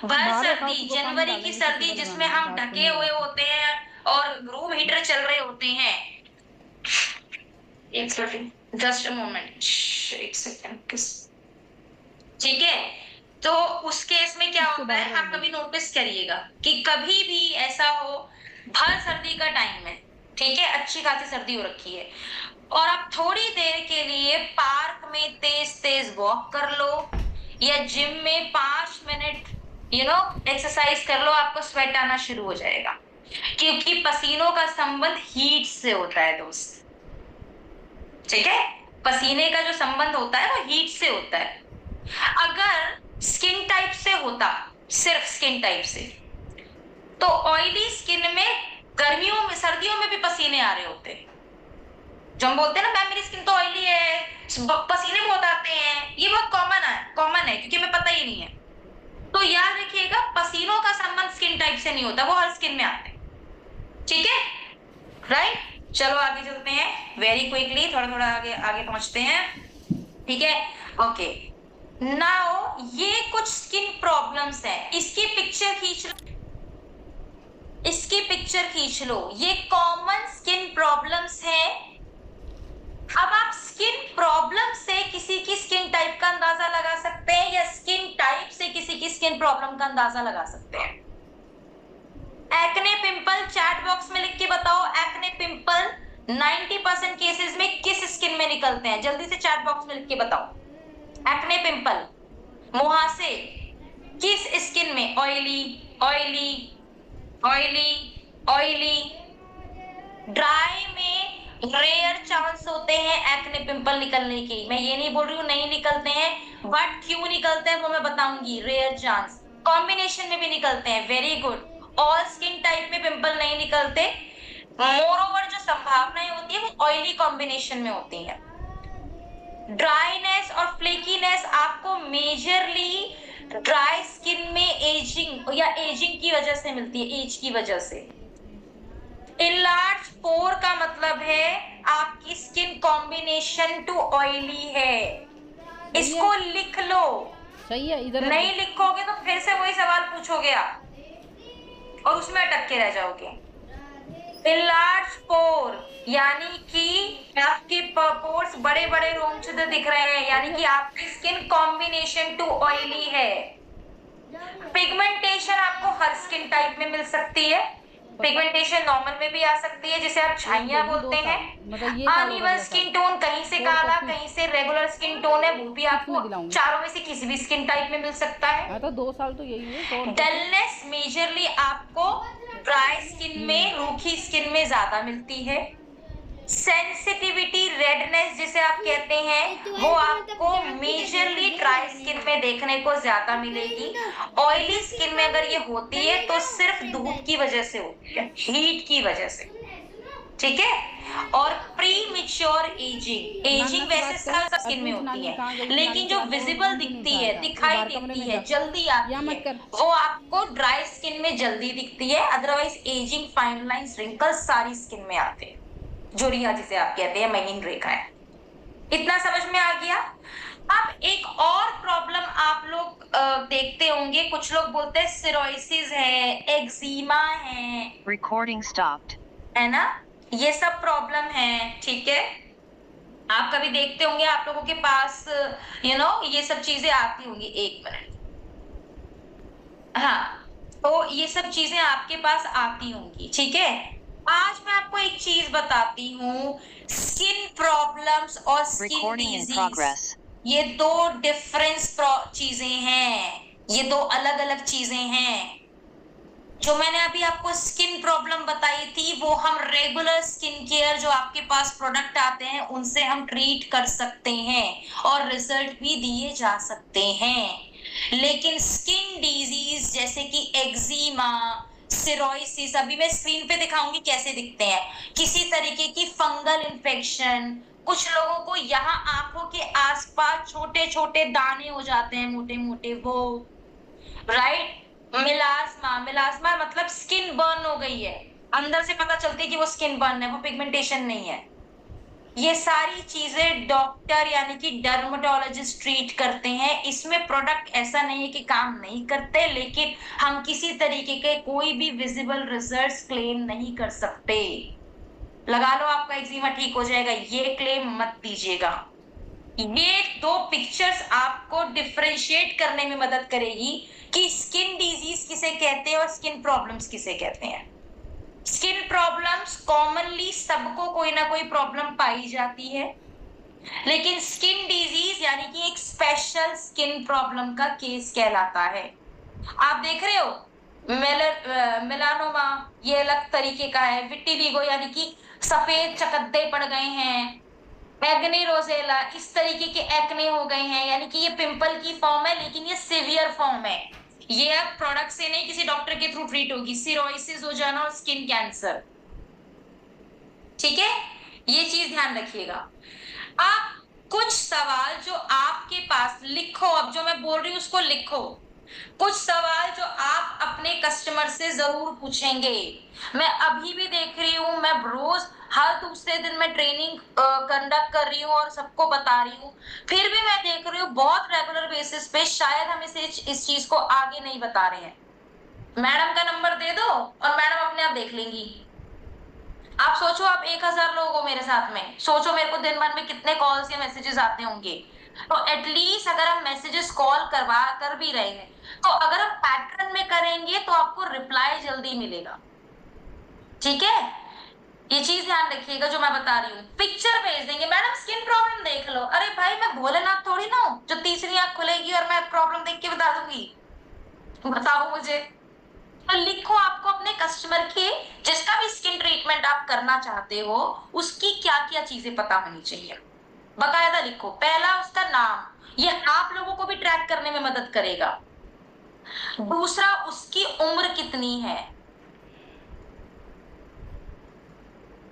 भर सर्दी, जनवरी की सर्दी जिसमें हम ढके हुए होते हैं और रूम हीटर चल रहे होते हैं, एक सेकंड, जस्ट अ मोमेंट, एक सेकंड, ठीक है। तो उस केस में क्या होता है, आप कभी नोटिस करिएगा कि कभी भी ऐसा हो, भर सर्दी का टाइम है, ठीक है, अच्छी खासी सर्दी हो रखी है और आप थोड़ी देर के लिए पार्क में तेज तेज वॉक कर लो या जिम में 5 मिनट एक्सरसाइज कर लो, आपको स्वेट आना शुरू हो जाएगा, क्योंकि पसीनों का संबंध हीट से होता है दोस्त, ठीक है। पसीने का जो संबंध होता है वो हीट से होता है। अगर स्किन टाइप से होता, सिर्फ स्किन टाइप से, तो ऑयली स्किन में गर्मियों में, सर्दियों में भी पसीने आ रहे होते। जो हम बोलते हैं ना मैम मेरी स्किन तो ऑयली है, पसीने बहुत आते हैं, ये बहुत कॉमन है क्योंकि हमें पता ही नहीं है। तो याद रखिएगा, पसीनों का संबंध स्किन टाइप से नहीं होता, वो हर स्किन में आते हैं, ठीक है, राइट। चलो आगे चलते हैं वेरी क्विकली, थोड़ा थोड़ा आगे पहुंचते हैं, ठीक है, ओके। नाउ ये कुछ स्किन प्रॉब्लम्स हैं, इसकी पिक्चर खींच लो, ये कॉमन स्किन प्रॉब्लम्स हैं। अब आप स्किन प्रॉब्लम से किसी की स्किन टाइप का अंदाजा लगा सकते हैं या स्किन टाइप से किसी की स्किन प्रॉब्लम का अंदाजा लगा सकते हैं। एक्ने पिंपल चैट बॉक्स में लिख के बताओ, एक्ने पिंपल 90% केसेस में किस स्किन में निकलते हैं, जल्दी से चैट बॉक्स में लिख के बताओ। एक्ने पिंपल मुहासे किस स्किन में, oily oily oily oily, dry में रेयर चांस होते हैं एक्ने पिंपल निकलने के। मैं ये नहीं बोल रही हूँ नहीं निकलते हैं, बट क्यों निकलते हैं वो मैं बताऊंगी, रेयर चांस। कॉम्बिनेशन में भी निकलते हैं, very good. All skin type में पिंपल नहीं निकलते, मोरओवर जो संभावनाएं होती है वो ऑयली कॉम्बिनेशन में होती है। ड्राईनेस और फ्लेकीनेस आपको मेजरली ड्राई स्किन में एजिंग की वजह से मिलती है, एज की वजह से। इनलार्ज पोर का मतलब है आपकी स्किन कॉम्बिनेशन टू ऑयली है, इसको लिख लो। सही है, इधर नहीं लिखोगे तो फिर से वही सवाल पूछोगे आप और उसमें अटक के रह जाओगे। इनलार्ज पोर यानी कि आपके पोर्स बड़े बड़े रोमछिद्र दिख रहे हैं, यानी कि आपकी स्किन कॉम्बिनेशन टू ऑयली है। पिगमेंटेशन आपको हर स्किन टाइप में मिल सकती है, पिगमेंटेशन नॉर्मल में भी आ सकती है जिसे आप छाइयां बोलते हैं। अनइवन स्किन टोन, कहीं से काला कहीं से रेगुलर स्किन टोन है, वो भी आपको चारों में से किसी भी स्किन टाइप में मिल सकता है। तो 2 साल तो यही है। डलनेस मेजरली आपको ड्राई स्किन में, रूखी स्किन में ज्यादा मिलती है। सेंसिटिविटी, रेडनेस जिसे आप कहते हैं, वो आपको मेजरली ड्राई स्किन में देखने को ज्यादा मिलेगी। ऑयली स्किन में अगर ये होती है तो सिर्फ धूप की वजह से होती है, हीट की वजह से। ठीक है। और प्री मिच्योर एजिंग वैसे सब स्किन में होती है, लेकिन जो विजिबल दिखती है, दिखाई देती है, जल्दी आती है, वो आपको ड्राई स्किन में जल्दी दिखती है। Otherwise ageing, fine lines, wrinkles सारी स्किन में आते हैं, झुर्रियां जिसे आप कहते हैं, महीन रेखाएं। इतना समझ में आ गया। अब एक और प्रॉब्लम आप लोग देखते होंगे, कुछ लोग बोलते हैं सिरोसिस है, एक्जिमा है, Recording stopped. है ना, ये सब प्रॉब्लम है, ठीक है। आप कभी देखते होंगे, आप लोगों के पास ये सब चीजें आती होंगी। एक मिनट, हाँ, तो ये सब चीजें आपके पास आती होंगी, ठीक है। आज मैं आपको एक चीज बताती हूँ, स्किन प्रॉब्लम्स और skin Recording in disease, progress. ये दो डिफरेंस चीजें हैं, ये दो अलग अलग चीजें हैं। जो मैंने अभी आपको स्किन प्रॉब्लम बताई थी, वो हम रेगुलर स्किन केयर जो आपके पास प्रोडक्ट आते हैं उनसे हम ट्रीट कर सकते हैं और रिजल्ट भी दिए जा सकते हैं। लेकिन स्किन डिजीज जैसे कि एक्जिमा, सिरोसिस, अभी मैं स्क्रीन पे दिखाऊंगी कैसे दिखते हैं, किसी तरीके की फंगल इन्फेक्शन, कुछ लोगों को यहाँ आंखों के आसपास छोटे छोटे दाने हो जाते हैं, मोटे मोटे, वो राइट। मिलास्मा मतलब स्किन बर्न हो गई है, अंदर से पता चलती है कि वो स्किन बर्न है, वो पिगमेंटेशन नहीं है। ये सारी चीजें डॉक्टर यानी कि डर्मेटोलॉजिस्ट ट्रीट करते हैं। इसमें प्रोडक्ट ऐसा नहीं है कि काम नहीं करते, लेकिन हम किसी तरीके के कोई भी विजिबल रिजल्ट्स क्लेम नहीं कर सकते। लगा लो आपका एक्जिमा ठीक हो जाएगा, ये क्लेम मत दीजिएगा। ये दो पिक्चर्स आपको डिफरेंशिएट करने में मदद करेगी कि स्किन डिजीज किसे कहते हैं और स्किन प्रॉब्लम्स किसे कहते हैं। स्किन प्रॉब्लम्स कॉमनली सबको कोई ना कोई प्रॉब्लम पाई जाती है, लेकिन स्किन डिजीज यानी कि एक स्पेशल स्किन प्रॉब्लम का केस कहलाता है। आप देख रहे हो मेलानोमा, ये अलग तरीके का है। विटिलिगो यानी कि सफेद चकत्ते पड़ गए हैं। एक्ने रोजेला, इस तरीके के एक्ने हो गए हैं, यानी कि ये पिंपल की फॉर्म है, लेकिन ये सीवियर फॉर्म है। ये अब प्रोडक्ट से नहीं, किसी डॉक्टर के थ्रू ट्रीट होगी। सिरोसिस हो जाना और स्किन कैंसर, ठीक है, ये चीज ध्यान रखिएगा। आप कुछ सवाल जो आपके पास लिखो, अब जो मैं बोल रही हूँ उसको लिखो। कुछ सवाल जो आप अपने कस्टमर से जरूर पूछेंगे। मैं अभी भी देख रही हूँ, मैं रोज हर दूसरे दिन मैं ट्रेनिंग कंडक्ट कर रही हूँ और सबको बता रही हूँ, फिर भी मैं देख रही हूँ बहुत रेगुलर बेसिस पे शायद हम इस चीज को आगे नहीं बता रहे हैं। मैडम का नंबर दे दो और मैडम अपने आप देख लेंगी। आप सोचो, आप 1000 लोग हो मेरे साथ में, सोचो मेरे को दिन भर में कितने कॉल्स या मैसेजेस आते होंगे। तो एटलीस्ट अगर हम मैसेजेस कॉल करवा कर भी रहे हैं, तो अगर हम पैटर्न में करेंगे तो आपको रिप्लाई जल्दी मिलेगा, ठीक है। ये चीज ध्यान रखिएगा जो मैं बता रही हूँ। पिक्चर भेज देंगे, मैडम स्किन प्रॉब्लम देख लो। अरे भाई, मैं भोलेनाथ थोड़ी ना हूँ जो तीसरी आंख खुलेगी और मैं प्रॉब्लम देख के बता दूंगी। बताओ मुझे। तो लिखो आपको अपने कस्टमर के, जिसका भी स्किन ट्रीटमेंट आप करना चाहते हो, उसकी क्या क्या चीजें पता होनी चाहिए, बकायदा लिखो। पहला उसका नाम, ये आप लोगों को भी ट्रैक करने में मदद करेगा। दूसरा, उसकी उम्र कितनी है।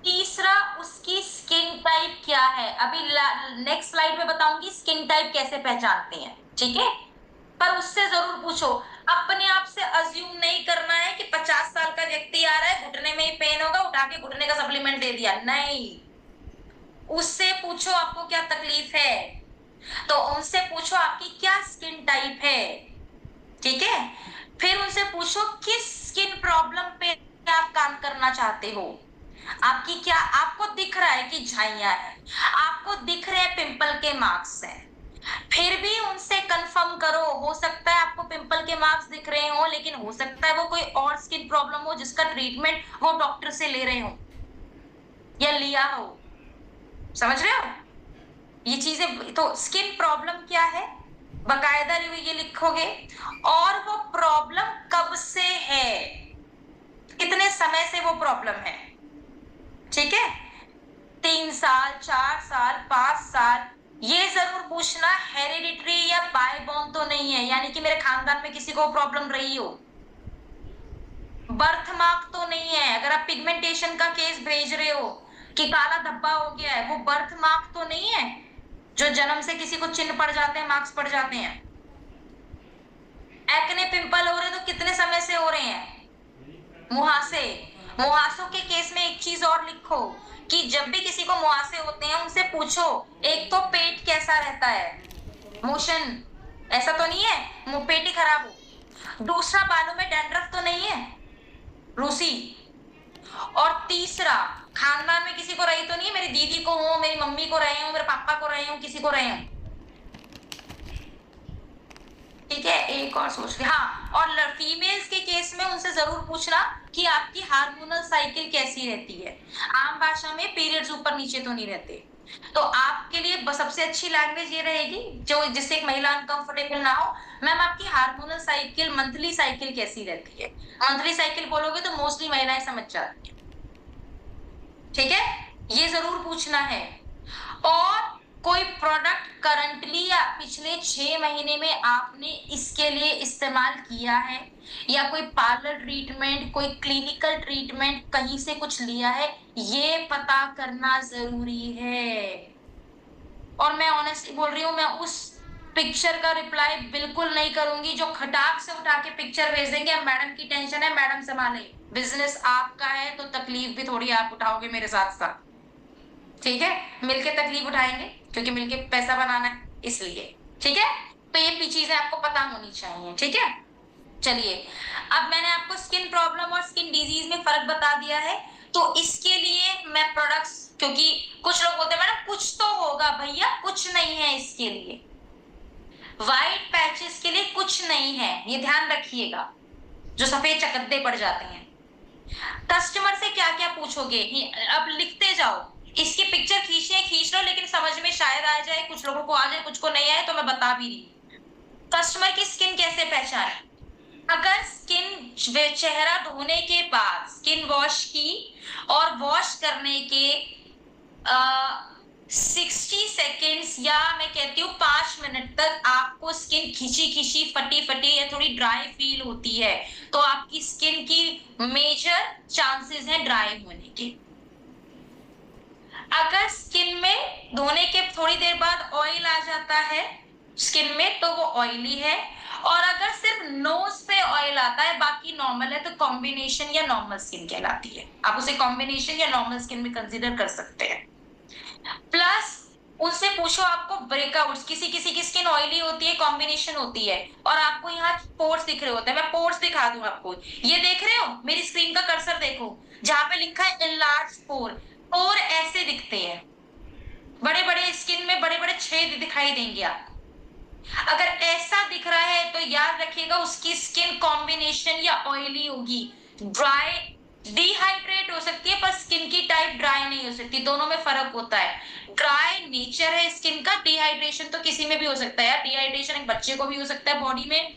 तीसरा, उसकी स्किन टाइप क्या है। अभी नेक्स्ट स्लाइड में बताऊंगी स्किन टाइप कैसे पहचानते हैं, ठीक है। पर उससे जरूर पूछो, अपने आप से अज्यूम नहीं करना है कि 50 साल का व्यक्ति आ रहा है, घुटने में ही पेन होगा, उठा के घुटने का सप्लीमेंट दे दिया। नहीं, उससे पूछो आपको क्या तकलीफ है, तो उनसे पूछो आपकी क्या स्किन टाइप है, ठीक है। फिर उनसे पूछो किस स्किन प्रॉब्लम पे आप काम करना चाहते हो। आपकी क्या, आपको दिख रहा है कि झाइयां है, आपको दिख रहे हैं पिंपल के मार्क्स हैं, फिर भी उनसे कंफर्म करो। हो सकता है आपको पिंपल के मार्क्स दिख रहे हो, लेकिन हो सकता है वो कोई और स्किन प्रॉब्लम हो जिसका ट्रीटमेंट वो डॉक्टर से ले रहे हो या लिया हो। समझ रहे हो ये चीजें। तो स्किन प्रॉब्लम क्या है, बकायदा ये लिखोगे, और वो प्रॉब्लम कब से है, कितने समय से वो प्रॉब्लम है, ठीक है। 3 साल, 4 साल, 5 साल। ये जरूर पूछना हेरिडिटरी या बाय बॉर्न तो नहीं है, यानी कि मेरे खानदान में किसी को प्रॉब्लम रही हो। बर्थ मार्क तो नहीं है। अगर आप पिगमेंटेशन का केस भेज रहे हो कि काला धब्बा हो गया है, वो बर्थ मार्क तो नहीं है जो जन्म से किसी को चिन्ह पड़ जाते हैं, मार्क्स पड़ जाते हैं। एक्ने पिंपल हो रहे तो कितने समय से हो रहे हैं? मुहासे। मुहासों के केस में एक चीज और लिखो कि जब भी किसी को मुहासे होते हैं उनसे पूछो, एक तो पेट कैसा रहता है, मोशन ऐसा तो नहीं है पेट ही खराब हो, दूसरा बालों में डैंड्रफ तो नहीं है, रूसी, और तीसरा खानदान में किसी को रही तो नहीं है, मेरी दीदी को हो, मेरी मम्मी को रहे हो, मेरे पापा को रहे हो, किसी को रहे हो। ठीक है, एक और सोच ले। हाँ, और फीमेल्स के केस में उनसे जरूर पूछना कि आपकी हार्मोनल साइकिल कैसी रहती है। आम भाषा में पीरियड्स ऊपर नीचे तो नहीं रहते। तो आपके लिए सबसे अच्छी लैंग्वेज ये रहेगी जो जिससे एक महिला अनकंफर्टेबल ना हो, मैम आपकी हार्मोनल साइकिल, मंथली साइकिल कैसी रहती है। मंथली साइकिल बोलोगे तो मोस्टली महिलाएं समझ जाती है। ठीक है, ये जरूर पूछना है। और कोई प्रोडक्ट करंटली या पिछले 6 महीने में आपने इसके लिए इस्तेमाल किया है, या कोई पार्लर ट्रीटमेंट, कोई क्लिनिकल ट्रीटमेंट कहीं से कुछ लिया है, ये पता करना जरूरी है। और मैं ऑनेस्टली बोल रही हूँ, मैं उस पिक्चर का रिप्लाई बिल्कुल नहीं करूंगी जो खटाक से उठा के पिक्चर भेज देंगे, अब मैडम की टेंशन है, मैडम संभाले। बिजनेस आपका है तो तकलीफ भी थोड़ी आप उठाओगे मेरे साथ साथ। ठीक है, मिलके तकलीफ उठाएंगे क्योंकि मिलके पैसा बनाना है, इसलिए। ठीक है, तो ये चीजें आपको पता होनी चाहिए। ठीक है, चलिए, अब मैंने आपको स्किन प्रॉब्लम और स्किन डिजीज में फर्क बता दिया है। तो इसके लिए मैं प्रोडक्ट्स, क्योंकि कुछ लोग बोलते हैं मैडम कुछ तो होगा, भैया कुछ नहीं है इसके लिए। व्हाइट पैचेस के लिए कुछ नहीं है, ये ध्यान रखिएगा, जो सफेद चकत्ते पड़ जाते हैं। कस्टमर से क्या क्या पूछोगे, अब लिखते जाओ। इसकी पिक्चर खींच लो, लेकिन समझ में शायद आ जाए, कुछ लोगों को आ जाए, कुछ को नहीं आए, तो मैं बता भी रही। कस्टमर की स्किन कैसे पहचाने? अगर स्किन चेहरा धोने के बाद स्किन वॉश की और वॉश करने के 60 सेकेंड्स या मैं कहती हूँ 5 मिनट तक आपको स्किन खिंची फटी या थोड़ी ड्राई फील होती है, तो आपकी स्किन की मेजर चांसेस है ड्राई होने के। अगर स्किन में धोने के थोड़ी देर बाद ऑयल आ जाता है स्किन में, तो वो ऑयली है। और अगर सिर्फ नोज पे ऑयल आता है, बाकी नॉर्मल है, तो कॉम्बिनेशन या नॉर्मल स्किन कहलाती है। आप उसे कॉम्बिनेशन या नॉर्मल स्किन में कंसीडर कर सकते हैं। प्लस उनसे पूछो आपको ब्रेकआउट्स, किसी की स्किन ऑयली होती है, कॉम्बिनेशन होती है, और आपको यहाँ पोर्स दिख रहे होते हैं। मैं पोर्स दिखा दूं आपको, ये देख रहे हो, मेरी स्क्रीन का कर्सर देखो, जहां पे लिखा है इनलार्ज पोर। पोर ऐसे दिखते हैं, बड़े बड़े स्किन में बड़े बड़े छेद दिखाई देंगे आपको। अगर ऐसा दिख रहा है तो याद रखिएगा उसकी स्किन कॉम्बिनेशन या ऑयली होगी। ड्राई डिहाइड्रेट हो सकती है, पर स्किन की टाइप ड्राई नहीं हो सकती, दोनों में फर्क होता है। ड्राई नेचर है स्किन का, डिहाइड्रेशन तो किसी में भी हो सकता है यार। डिहाइड्रेशन एक बच्चे को भी हो सकता है बॉडी में,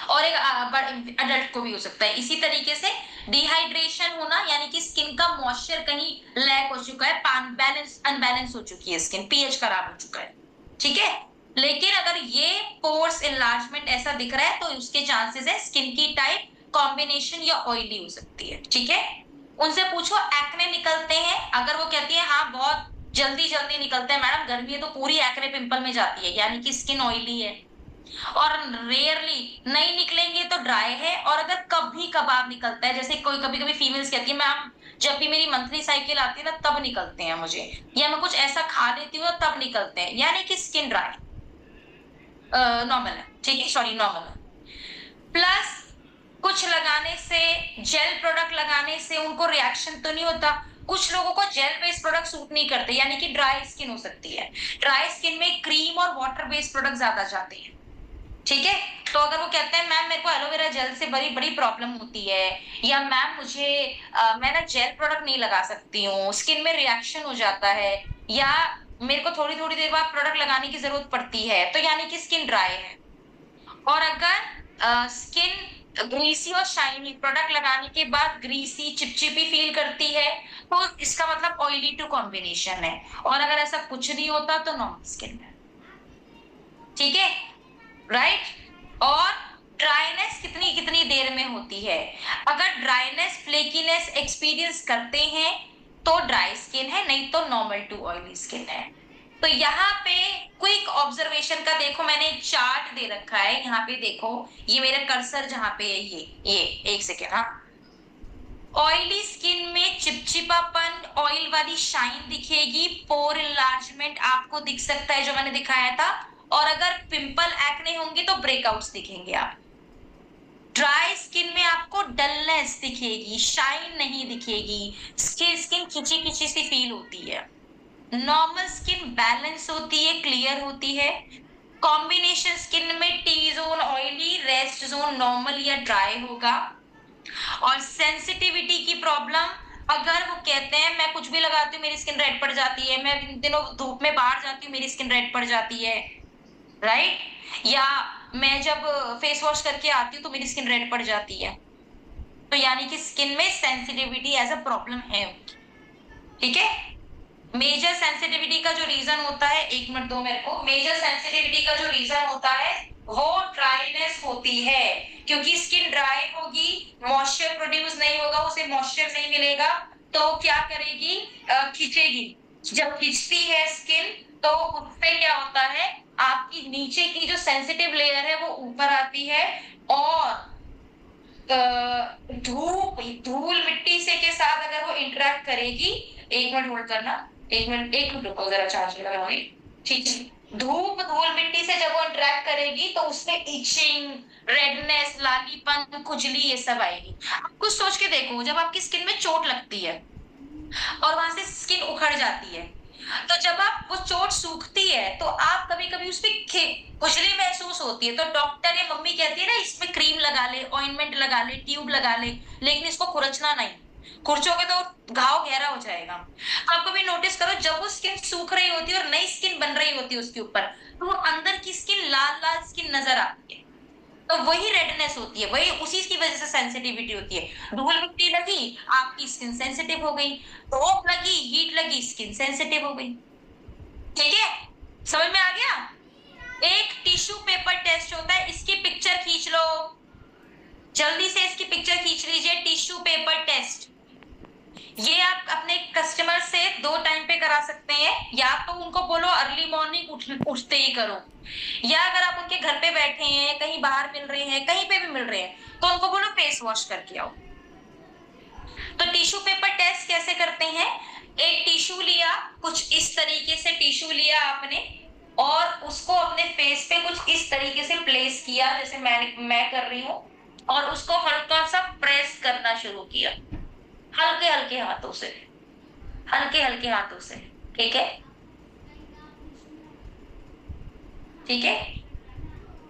और एक अडल्ट को भी हो सकता है। इसी तरीके से डिहाइड्रेशन होना यानी कि स्किन का मॉइस्चर कहीं लैक हो चुका है, अनबैलेंस हो चुकी है स्किन, पीएच खराब हो चुका है। ठीक है, लेकिन अगर ये पोर्स इनलार्जमेंट ऐसा दिख रहा है तो उसके चांसेस है स्किन की टाइप कॉम्बिनेशन या ऑयली हो सकती है। ठीक है, उनसे पूछो एक्ने निकलते हैं, अगर वो कहती है हाँ बहुत जल्दी निकलते हैं मैडम, गर्मी है तो पूरी एक्ने पिंपल में जाती है, यानी कि स्किन ऑयली है। और रेयरली नहीं निकलेंगे तो ड्राई है। और अगर कभी कभार निकलता है, जैसे कोई कभी फीमेल्स कहती है मैम जब भी मेरी मंथली साइकिल आती है ना तब निकलते हैं मुझे, या मैं कुछ ऐसा खा लेती हूँ तब निकलते हैं, यानी कि स्किन ड्राई नॉर्मल है। ठीक है, सॉरी नॉर्मल है। प्लस कुछ लगाने से, जेल प्रोडक्ट लगाने से उनको रिएक्शन तो नहीं होता। कुछ लोगों को जेल बेस्ड प्रोडक्ट सूट नहीं करते, यानी कि ड्राई स्किन हो सकती है। ड्राई स्किन में क्रीम और वाटर बेस्ड प्रोडक्ट ज्यादा जाते हैं। ठीक है, तो अगर वो कहते हैं मैम मेरे को एलोवेरा जेल से बड़ी प्रॉब्लम होती है, या मैम मुझे मैं ना जेल प्रोडक्ट नहीं लगा सकती हूँ, स्किन में रिएक्शन हो जाता है, या मेरे को थोड़ी देर बाद प्रोडक्ट लगाने की जरूरत पड़ती है, तो यानी कि स्किन ड्राई है। और अगर स्किन ग्रीसी और शाइनी, प्रोडक्ट लगाने के बाद ग्रीसी चिपचिपी फील करती है, तो इसका मतलब ऑयली टू कॉम्बिनेशन है। और अगर ऐसा कुछ नहीं होता तो नॉर्मल स्किन है। ठीक है, राइट। और ड्राइनेस कितनी कितनी देर में होती है। अगर ड्राइनेस फ्लेकीनेस एक्सपीरियंस करते हैं तो ड्राई स्किन है, नहीं तो नॉर्मल टू ऑयली स्किन है। तो यहाँ पे क्विक ऑब्जर्वेशन का देखो, मैंने एक चार्ट दे रखा है, यहाँ पे देखो, ये मेरा कर्सर जहाँ पे है, ये एक सेकेंड, हाँ। ऑयली स्किन में चिपचिपापन, ऑयल वाली शाइन दिखेगी, पोर इनलार्जमेंट आपको दिख सकता है जो मैंने दिखाया था, और अगर पिंपल एक्ने होंगे तो ब्रेकआउट्स दिखेंगे आप। ड्राई स्किन में आपको डलनेस दिखेगी, शाइन नहीं दिखेगी, स्किन खिंची खिंची सी फील होती है। नॉर्मल स्किन बैलेंस होती है, क्लियर होती है। कॉम्बिनेशन स्किन में T zone oily, rest zone normal या ड्राई होगा। और सेंसिटिविटी की प्रॉब्लम, अगर वो कहते हैं मैं कुछ भी लगाती हूँ मेरी स्किन रेड पड़ जाती है, मैं इन दिनों धूप में बाहर जाती हूँ मेरी स्किन रेड पड़ जाती है, राइट, या मैं जब फेस वॉश करके आती हूँ तो मेरी स्किन रेड पड़ जाती है, तो यानी कि स्किन में सेंसिटिविटी एज अ प्रॉब्लम है। ठीक है, मेजर सेंसिटिविटी का जो रीजन होता है, एक मिनट दो मेरे को, मेजर सेंसिटिविटी का जो रीजन होता है वो ड्राइनेस होती है, क्योंकि स्किन ड्राई होगी, मॉइस्चर प्रोड्यूस नहीं होगा, उसे मॉइस्चर नहीं मिलेगा, तो क्या करेगी, खींचेगी। जब खींचती है स्किन तो उससे क्या होता है, आपकी नीचे की जो सेंसिटिव लेयर है वो ऊपर आती है, और धूल मिट्टी से के साथ अगर वो इंटरेक्ट करेगी, एक मिनट होल्ड करना, एक मिनट रुको, जरा चार्ज लगाऊंगी, ठीक है। धूल मिट्टी से जब वो इंटरेक्ट करेगी तो उसमें इचिंग, रेडनेस, लालीपन, खुजली, ये सब आएगी। आप कुछ सोच के देखो, जब आपकी स्किन में चोट लगती है और वहां से स्किन उखड़ जाती है, तो जब आप वो चोट सूखती है तो आप कभी कभी उसपे खुजली महसूस होती है, तो डॉक्टर या मम्मी कहती है ना इसमें क्रीम लगा ले, ऑइंटमेंट लगा ले, ट्यूब लगा ले, लेकिन इसको खुरचना नहीं, खुरचोगे तो घाव गहरा हो जाएगा। आप कभी नोटिस करो, जब वो स्किन सूख रही होती है और नई स्किन बन रही होती है उसके ऊपर, तो वो अंदर की स्किन लाल लाल स्किन नजर आती है, तो वही रेडनेस होती है, वही उसी की वजह से सेंसिटिविटी होती है। धूल मिट्टी लगी, आपकी स्किन सेंसिटिव हो गई, धूप लगी, हीट लगी, स्किन सेंसिटिव हो गई। ठीक है, समझ में आ गया। एक टिश्यू पेपर टेस्ट होता है, इसकी पिक्चर खींच लो, जल्दी से इसकी पिक्चर खींच लीजिए। टिश्यू पेपर टेस्ट, ये आप अपने कस्टमर से 2 टाइम पे करा सकते हैं, या तो उनको बोलो अर्ली मॉर्निंग उठते ही करो, या अगर आप उनके घर पे बैठे हैं, कहीं बाहर मिल रहे हैं, कहीं पे भी मिल रहे हैं, तो उनको बोलो फेस वॉश करके आओ। तो टिश्यू पेपर टेस्ट कैसे करते हैं, एक टिश्यू लिया, कुछ इस तरीके से टिश्यू लिया आपने, और उसको अपने फेस पे कुछ इस तरीके से प्लेस किया, जैसे मैं कर रही हूँ, और उसको हल्का सा प्रेस करना शुरू किया, हल्के हल्के हाथों से, हल्के हल्के हाथों से। ठीक है, ठीक है,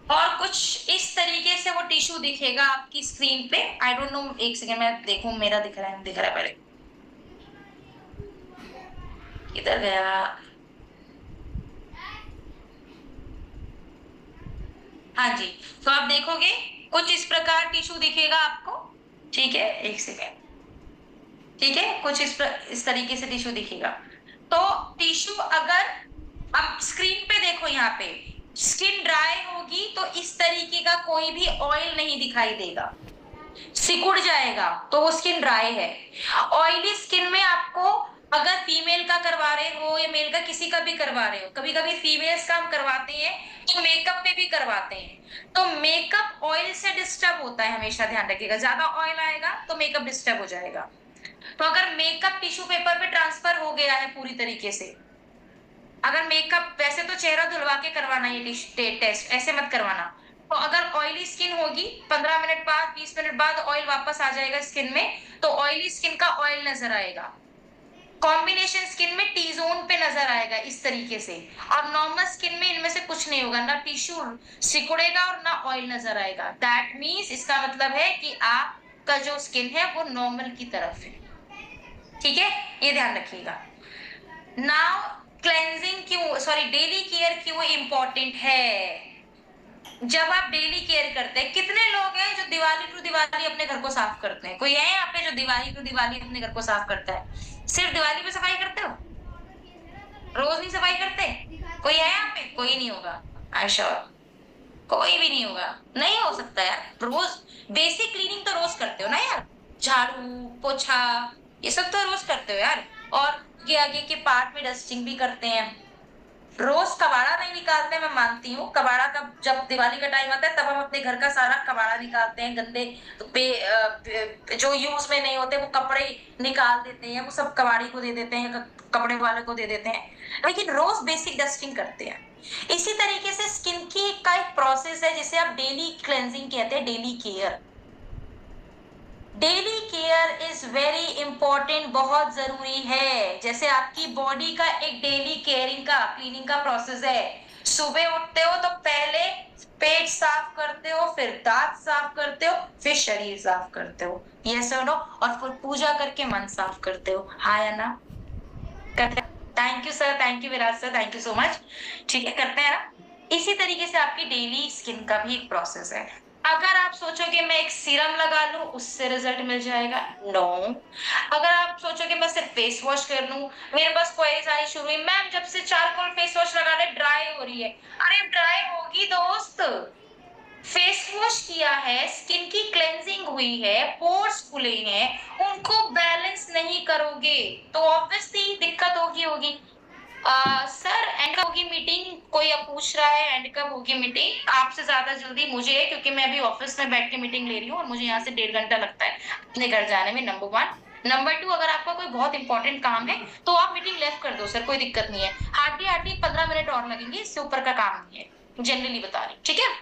और कुछ इस तरीके से वो टिश्यू दिखेगा आपकी स्क्रीन पे। आई डोंट नो, एक सेकेंड मैं देखूं, मेरा दिख रहा है पहले, किधर गया, हाँ जी, तो आप देखोगे कुछ इस प्रकार टिश्यू दिखेगा आपको। ठीक है, एक सेकेंड, ठीक है, कुछ इस तरीके से टिश्यू दिखेगा। तो टिश्यू अगर आप स्क्रीन पे देखो, यहाँ पे स्किन ड्राई होगी तो इस तरीके का कोई भी ऑयल नहीं दिखाई देगा, सिकुड़ जाएगा, तो वो स्किन ड्राई है। ऑयली स्किन में आपको अगर फीमेल का करवा रहे हो या मेल का, किसी का भी करवा रहे हो, कभी कभी फीमेल्स का हम करवाते हैं तो मेकअप पे भी करवाते हैं, तो मेकअप ऑयल से डिस्टर्ब होता है, हमेशा ध्यान रखिएगा, ज्यादा ऑयल आएगा तो मेकअप डिस्टर्ब हो जाएगा। तो अगर मेकअप टिश्यू पेपर पे ट्रांसफर हो गया है पूरी तरीके से, अगर मेकअप, वैसे तो चेहरा धुलवा के करवाना ये टेस्ट, ऐसे मत करवाना। तो अगर ऑयली स्किन होगी, 15 मिनट बाद, 20 मिनट बाद ऑयल वापस आ जाएगा स्किन में, तो ऑयली स्किन का ऑयल नजर आएगा। कॉम्बिनेशन स्किन में टी जोन पे नजर आएगा इस तरीके से, और नॉर्मल स्किन में इनमें से कुछ नहीं होगा, ना टिश्यू सिकुड़ेगा और ना ऑयल नजर आएगा। दैट मीन्स, इसका मतलब है कि आपका जो स्किन है वो नॉर्मल की तरफ है। ठीक है, ये ध्यान रखिएगा। नाउ क्लेंजिंग क्यों, सॉरी, डेली केयर क्यों इम्पोर्टेंट है। जब आप डेली केयर करते हैं, कितने लोग हैं जो दिवाली टू दिवाली अपने घर को साफ करते हैं? कोई है यहाँ पे जो दिवाली टू दिवाली अपने घर को साफ करता है? सिर्फ दिवाली पे सफाई करते हो, रोज नहीं सफाई करते? कोई है यहाँ पे? कोई नहीं होगा, आई श्योर। कोई भी नहीं होगा, नहीं हो सकता यार। रोज बेसिक क्लीनिंग तो रोज करते हो ना यार, झाड़ू पोछा ये सब तो रोज करते हो यार। और ये आगे के पार्ट में डस्टिंग भी करते हैं। रोज कबाड़ा नहीं निकालते, मैं मानती हूँ। कबाड़ा का जब दिवाली का टाइम आता है तब हम अपने घर का सारा कबाड़ा निकालते हैं, गंदे जो यूज में नहीं होते वो कपड़े निकाल देते हैं, वो सब कबाड़ी को दे देते हैं, कपड़े वाले को दे देते हैं, लेकिन रोज बेसिक डस्टिंग करते हैं। इसी तरीके से स्किन की का एक प्रोसेस है जिसे आप डेली क्लेंजिंग कहते हैं, daily care. Daily care is very important, बहुत जरूरी है। जैसे आपकी बॉडी का एक डेली केयरिंग का क्लीनिंग का प्रोसेस है। सुबह उठते हो तो पहले पेट साफ करते हो, फिर दांत साफ करते हो, फिर शरीर साफ करते हो, यस और नो, और फिर पूजा करके मन साफ करते हो, हाँ या ना? करते हैं। Thank you sir, thank you Viraj sir, thank you so much. ठीक है, करते हैं ना। इसी तरीके से आपकी डेली स्किन का भी एक प्रोसेस है। अगर आप सोचोगे मैं एक सीरम लगा लूं उससे रिजल्ट मिल जाएगा, नो। अगर आप सोचोगे मैं सिर्फ फेस वॉश कर लूं, मेरे पास क्वेरीज आनी शुरू हुई, मैम जब से चारकोल फेस वॉश लगा रहे ड्राई हो रही है। अरे ड्राई होगी दोस्त, फेस वॉश किया है, स्किन की क्लेंजिंग हुई है, पोर्स खुले हैं, उनको बैलेंस नहीं करोगे तो ऑब्वियसली दिक्कत होगी। सर एंड कब होगी मीटिंग? कोई अब पूछ रहा है एंड कब होगी मीटिंग? आपसे ज्यादा जल्दी मुझे है क्योंकि मैं अभी ऑफिस में बैठ के मीटिंग ले रही हूँ और मुझे यहाँ से 1.5 घंटा लगता है अपने घर जाने में, नंबर 1। नंबर 2, अगर आपका कोई बहुत इंपॉर्टेंट काम है तो आप मीटिंग लेफ्ट कर दो सर, कोई दिक्कत नहीं है। हार्डली 15 मिनट और लगेंगे, इससे ऊपर का काम नहीं है, जनरली बता रही, ठीक है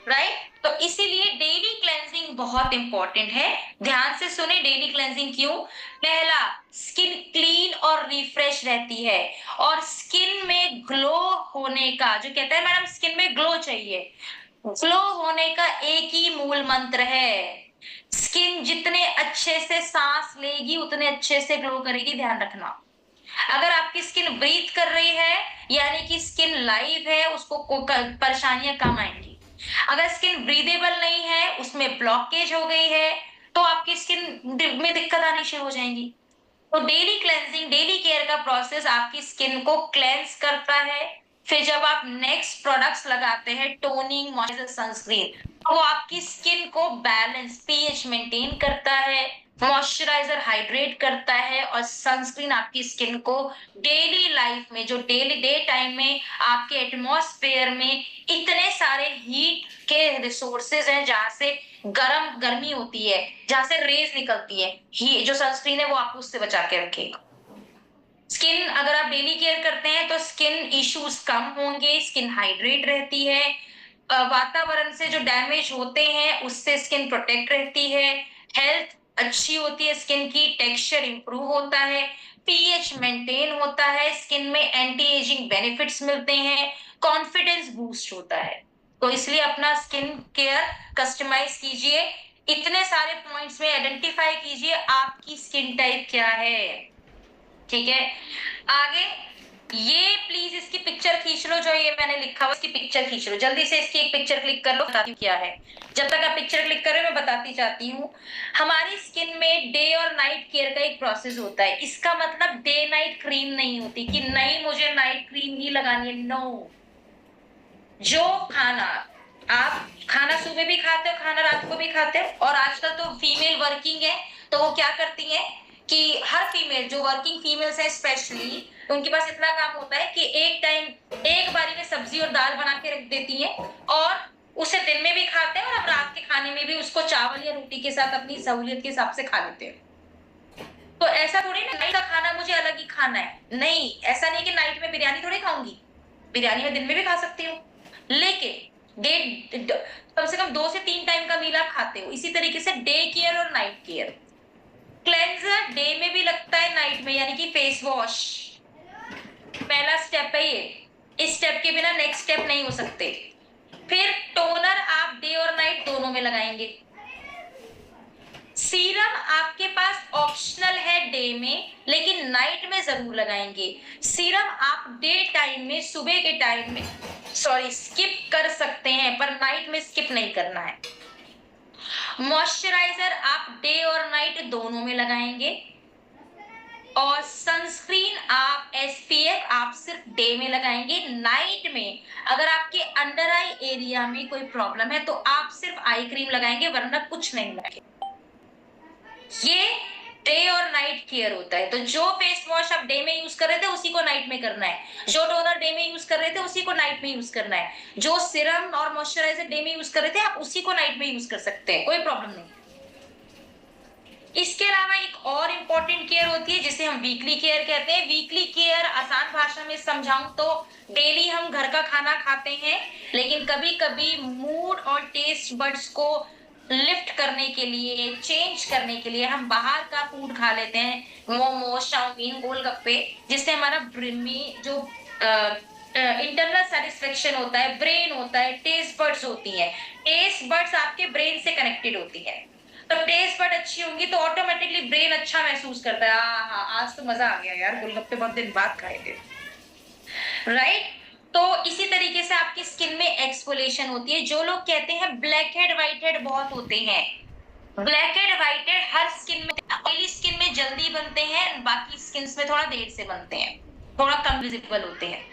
राइट? तो इसीलिए डेली क्लेंजिंग बहुत इंपॉर्टेंट है। ध्यान से सुने, डेली क्लेंजिंग क्यों? पहला, स्किन क्लीन और रिफ्रेश रहती है, और स्किन में ग्लो होने का, जो कहता है मैडम स्किन में ग्लो चाहिए, ग्लो होने का एक ही मूल मंत्र है। स्किन जितने अच्छे से सांस लेगी उतने अच्छे से ग्लो करेगी, ध्यान रखना। अगर आपकी स्किन ब्रीथ कर रही है यानी कि स्किन लाइव है, उसको परेशानियां कम आएंगी। अगर स्किन ब्रीदेबल नहीं है, उसमें ब्लॉकेज हो गई है, तो आपकी स्किन में दिक्कत आनी शुरू हो जाएंगी। तो डेली क्लेंजिंग, डेली केयर का प्रोसेस आपकी स्किन को क्लेंस करता है। फिर जब आप नेक्स्ट प्रोडक्ट्स लगाते हैं, टोनिंग, मॉइस्चराइजर, सनस्क्रीन, वो आपकी स्किन को बैलेंस, पीएच मेंटेन करता है, मॉइस्चराइजर हाइड्रेट करता है, और सनस्क्रीन आपकी स्किन को डेली लाइफ में, जो डेली डे टाइम में आपके एटमॉस्फेयर में इतने सारे हीट के रिसोर्सेज हैं जहां से गर्मी होती है, जहां से रेज निकलती है, ही जो सनस्क्रीन है वो आपको उससे बचा के रखेगा। स्किन अगर आप डेली केयर करते हैं तो स्किन इश्यूज कम होंगे, स्किन हाइड्रेट रहती है, वातावरण से जो डैमेज होते हैं उससे स्किन प्रोटेक्ट रहती है, हेल्थ अच्छी होती है, स्किन की टेक्सचर इंप्रूव होता है, पीएच मेंटेन होता है, स्किन में एंटी एजिंग बेनिफिट्स मिलते हैं, कॉन्फिडेंस बूस्ट होता है। तो इसलिए अपना स्किन केयर कस्टमाइज कीजिए, इतने सारे पॉइंट्स में आइडेंटिफाई कीजिए आपकी स्किन टाइप क्या है, ठीक है। आगे ये प्लीज इसकी पिक्चर खींच लो, जो ये मैंने लिखा हुआ इसकी पिक्चर खींच लो, जल्दी से इसकी एक पिक्चर क्लिक कर लो, बताती हूँ क्या है। जब तक आप पिक्चर क्लिक कर रहे हो मैं बताती जाती हूँ। हमारी स्किन में डे और नाइट केयर का एक प्रोसेस होता है। इसका मतलब डे नाइट क्रीम नहीं होती कि नहीं मुझे नाइट क्रीम ही लगानी है, नो। जो खाना सुबह भी खाते हो, खाना रात को भी खाते हो, और आजकल तो फीमेल वर्किंग है तो वो क्या करती है कि हर फीमेल, जो वर्किंग फीमेल्स है स्पेशली, उनके पास इतना काम होता है कि एक टाइम एक बारी में सब्जी और दाल बना के रख देती है, और उसे दिन में भी खाते हैं और अब रात के खाने में भी उसको चावल या रोटी के साथ अपनी सहूलियत के हिसाब से खा लेते हैं। तो ऐसा थोड़ी ना नाइट का खाना मुझे अलग ही खाना है, नहीं, ऐसा नहीं कि नाइट में बिरयानी थोड़ी खाऊंगी, बिरयानी में दिन में भी खा सकती हूँ, लेकिन कम से कम 2 से 3 टाइम का मील आप खाते हो। इसी तरीके से डे केयर और नाइट केयर। क्लेंजर डे में भी लगता है, नाइट में, यानी कि फेस वॉश पहला स्टेप है ये, इस स्टेप के बिना नेक्स्ट स्टेप नहीं हो सकते। फिर टोनर आप डे और नाइट दोनों में लगाएंगे। सीरम आपके पास ऑप्शनल है डे में, लेकिन नाइट में जरूर लगाएंगे। सीरम आप डे टाइम में, सुबह के टाइम में स्किप कर सकते हैं, पर नाइट में स्किप नहीं करना है। मॉइस्चराइजर आप डे और नाइट दोनों में लगाएंगे। और सनस्क्रीन आप SPF आप सिर्फ डे में लगाएंगे। नाइट में अगर आपके अंडर आई एरिया में कोई प्रॉब्लम है तो आप सिर्फ आई क्रीम लगाएंगे, वरना कुछ नहीं लगाएंगे। ये डे और नाइट केयर होता है। तो जो फेस वॉश आप डे में यूज कर रहे थे उसी को नाइट में करना है, जो टोनर डे में यूज कर रहे थे उसी को नाइट में यूज करना है, जो सीरम और मॉइस्चराइजर डे में यूज कर रहे थे आप उसी को नाइट में यूज कर सकते हैं, कोई प्रॉब्लम नहीं। इसके अलावा एक और इम्पोर्टेंट केयर होती है जिसे हम वीकली केयर कहते हैं। वीकली केयर आसान भाषा में समझाऊं तो डेली हम घर का खाना खाते हैं, लेकिन कभी कभी मूड और टेस्ट बड्स को लिफ्ट करने के लिए, चेंज करने के लिए हम बाहर का फूड खा लेते हैं, मोमो, चाउमीन, गोलगप्पे, जिससे हमारा ब्रेन में जो इंटरनल सेटिस्फेक्शन होता है, ब्रेन होता है, टेस्ट बड्स होती है, टेस्ट बड्स आपके ब्रेन से कनेक्टेड होती है। तो टेस्ट बड अच्छी होंगी तो ऑटोमेटिकली ब्रेन अच्छा महसूस करता है, हाँ आज तो मजा आ गया यार, गोलगप्पे बहुत दिन बाद खाए थे, राइट। तो इसी तरीके से आपकी स्किन में एक्सफोलिएशन होती है। जो लोग कहते हैं ब्लैक हेड व्हाइट हेड बहुत होते हैं, ब्लैक हेड व्हाइट हेड हर स्किन में, ऑयली स्किन में जल्दी बनते हैं, बाकी स्किन में थोड़ा देर से बनते हैं, थोड़ा कम विजिबल होते हैं।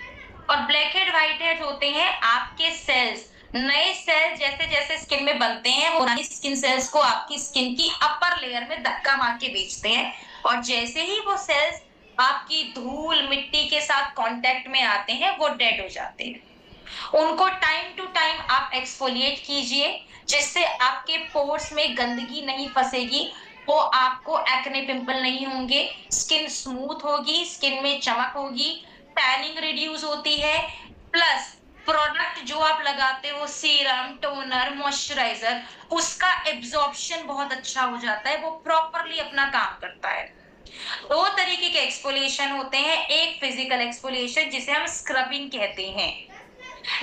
और ब्लैक हेड व्हाइट हेड होते हैं आपके सेल्स, नए सेल्स जैसे जैसे स्किन में बनते हैं वो पुरानी स्किन सेल्स को आपकी स्किन की अपर लेयर में धक्का मार के बेचते हैं, और जैसे ही वो सेल्स आपकी धूल मिट्टी के साथ कांटेक्ट में आते हैं वो डेड हो जाते हैं। उनको टाइम टू टाइम आप एक्सफोलिएट कीजिए, जिससे आपके पोर्स में गंदगी नहीं फंसेगी, वो आपको एक्ने पिंपल नहीं होंगे, स्किन स्मूथ होगी, स्किन में चमक होगी, टैनिंग रिड्यूस होती है, प्लस प्रोडक्ट जो आप लगाते हो सीरम, टोनर, मॉइस्चराइजर, उसका एब्जॉर्प्शन बहुत अच्छा हो जाता है, वो प्रॉपरली अपना काम करता है। दो तरीके के एक्सफोलिएशन होते हैं, एक फिजिकल एक्सफोलिएशन जिसे हम स्क्रबिंग कहते हैं,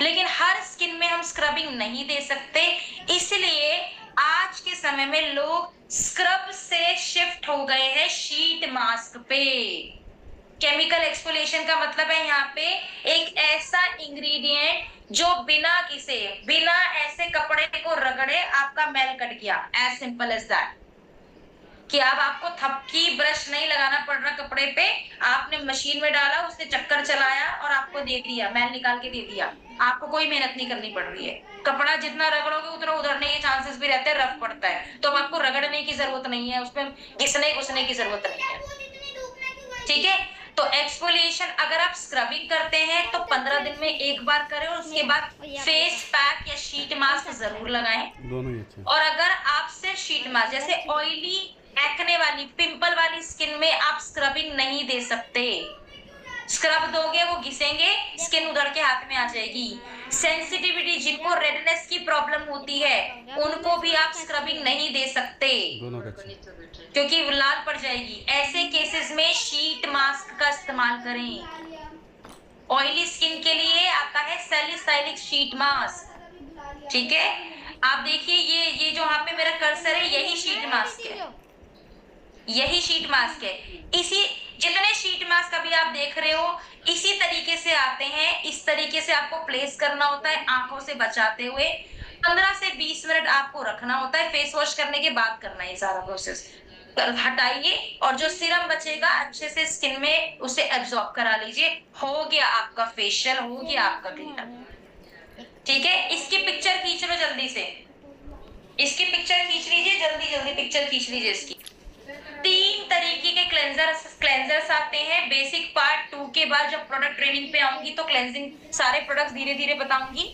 लेकिन हर स्किन में हम स्क्रबिंग नहीं दे सकते, इसलिए आज के समय में लोग स्क्रब से शिफ्ट हो गए हैं शीट मास्क पे। केमिकल एक्सफोलिएशन का मतलब है यहाँ पे एक ऐसा इंग्रेडिएंट जो बिना ऐसे कपड़े को रगड़े आपका मैल कट गया, एज सिंपल एज दैट, कि अब आपको थपकी ब्रश नहीं लगाना पड़ रहा कपड़े पे, आपने मशीन में डाला, उसने चक्कर चलाया और आपको दे दिया, मैल निकाल के दे दिया, आपको कोई मेहनत नहीं करनी पड़ रही है। कपड़ा जितना रगड़ोगे उतना उधरने के चांसेस भी रहते हैं, रफ पड़ता है, तो अब आपको रगड़ने की जरूरत नहीं है, उसमें घिसने घुसने की जरूरत नहीं है, ठीक है। तो एक्सफोलिएशन अगर आप स्क्रबिंग करते हैं तो 15 दिन में एक बार करें, और उसके बाद फेस पैक या शीट मास्क जरूर लगाएं। दोनों ही अच्छे। और अगर आप सिर्फ शीट मास्क, जैसे ऑयली एक्ने वाली पिंपल वाली स्किन में आप स्क्रबिंग नहीं दे सकते, स्क्रब दोगे वो घिसेंगे, स्किन उधड़ के हाथ में आ जाएगी। सेंसिटिविटी, जिनको रेडनेस की प्रॉब्लम होती है उनको भी आप स्क्रबिंग नहीं दे सकते क्योंकि लाल पड़ जाएगी। ऐसे केसेस में शीट मास्क का इस्तेमाल करें। ऑयली स्किन के लिए आता है सैलिसाइलिक शीट मास्क, ठीक है। आप देखिए ये जो यहाँ पे मेरा कर्सर है यही शीट मास्क है, यही शीट मास्क है। इसी जितने शीट मास्क अभी आप देख रहे हो इसी तरीके से आते हैं, इस तरीके से आपको प्लेस करना होता है आंखों से बचाते हुए। 15 से 20 मिनट आपको रखना होता है, फेस वॉश करने के बाद करना है सारा प्रोसेस। हटाइए और जो सीरम बचेगा अच्छे से स्किन में उसे एब्जॉर्ब करा लीजिए, हो गया आपका फेशियल, हो गया आपका क्लीनअप, ठीक है। इसकी पिक्चर खींच लो जल्दी से, इसकी पिक्चर खींच लीजिए, जल्दी जल्दी पिक्चर खींच लीजिए इसकी। 3 तरीके के क्लेंजर्स आते हैं। बेसिक पार्ट 2 के बाद जब प्रोडक्ट ट्रेनिंग पे आऊंगी तो क्लेंजिंग सारे प्रोडक्ट्स धीरे धीरे बताऊंगी।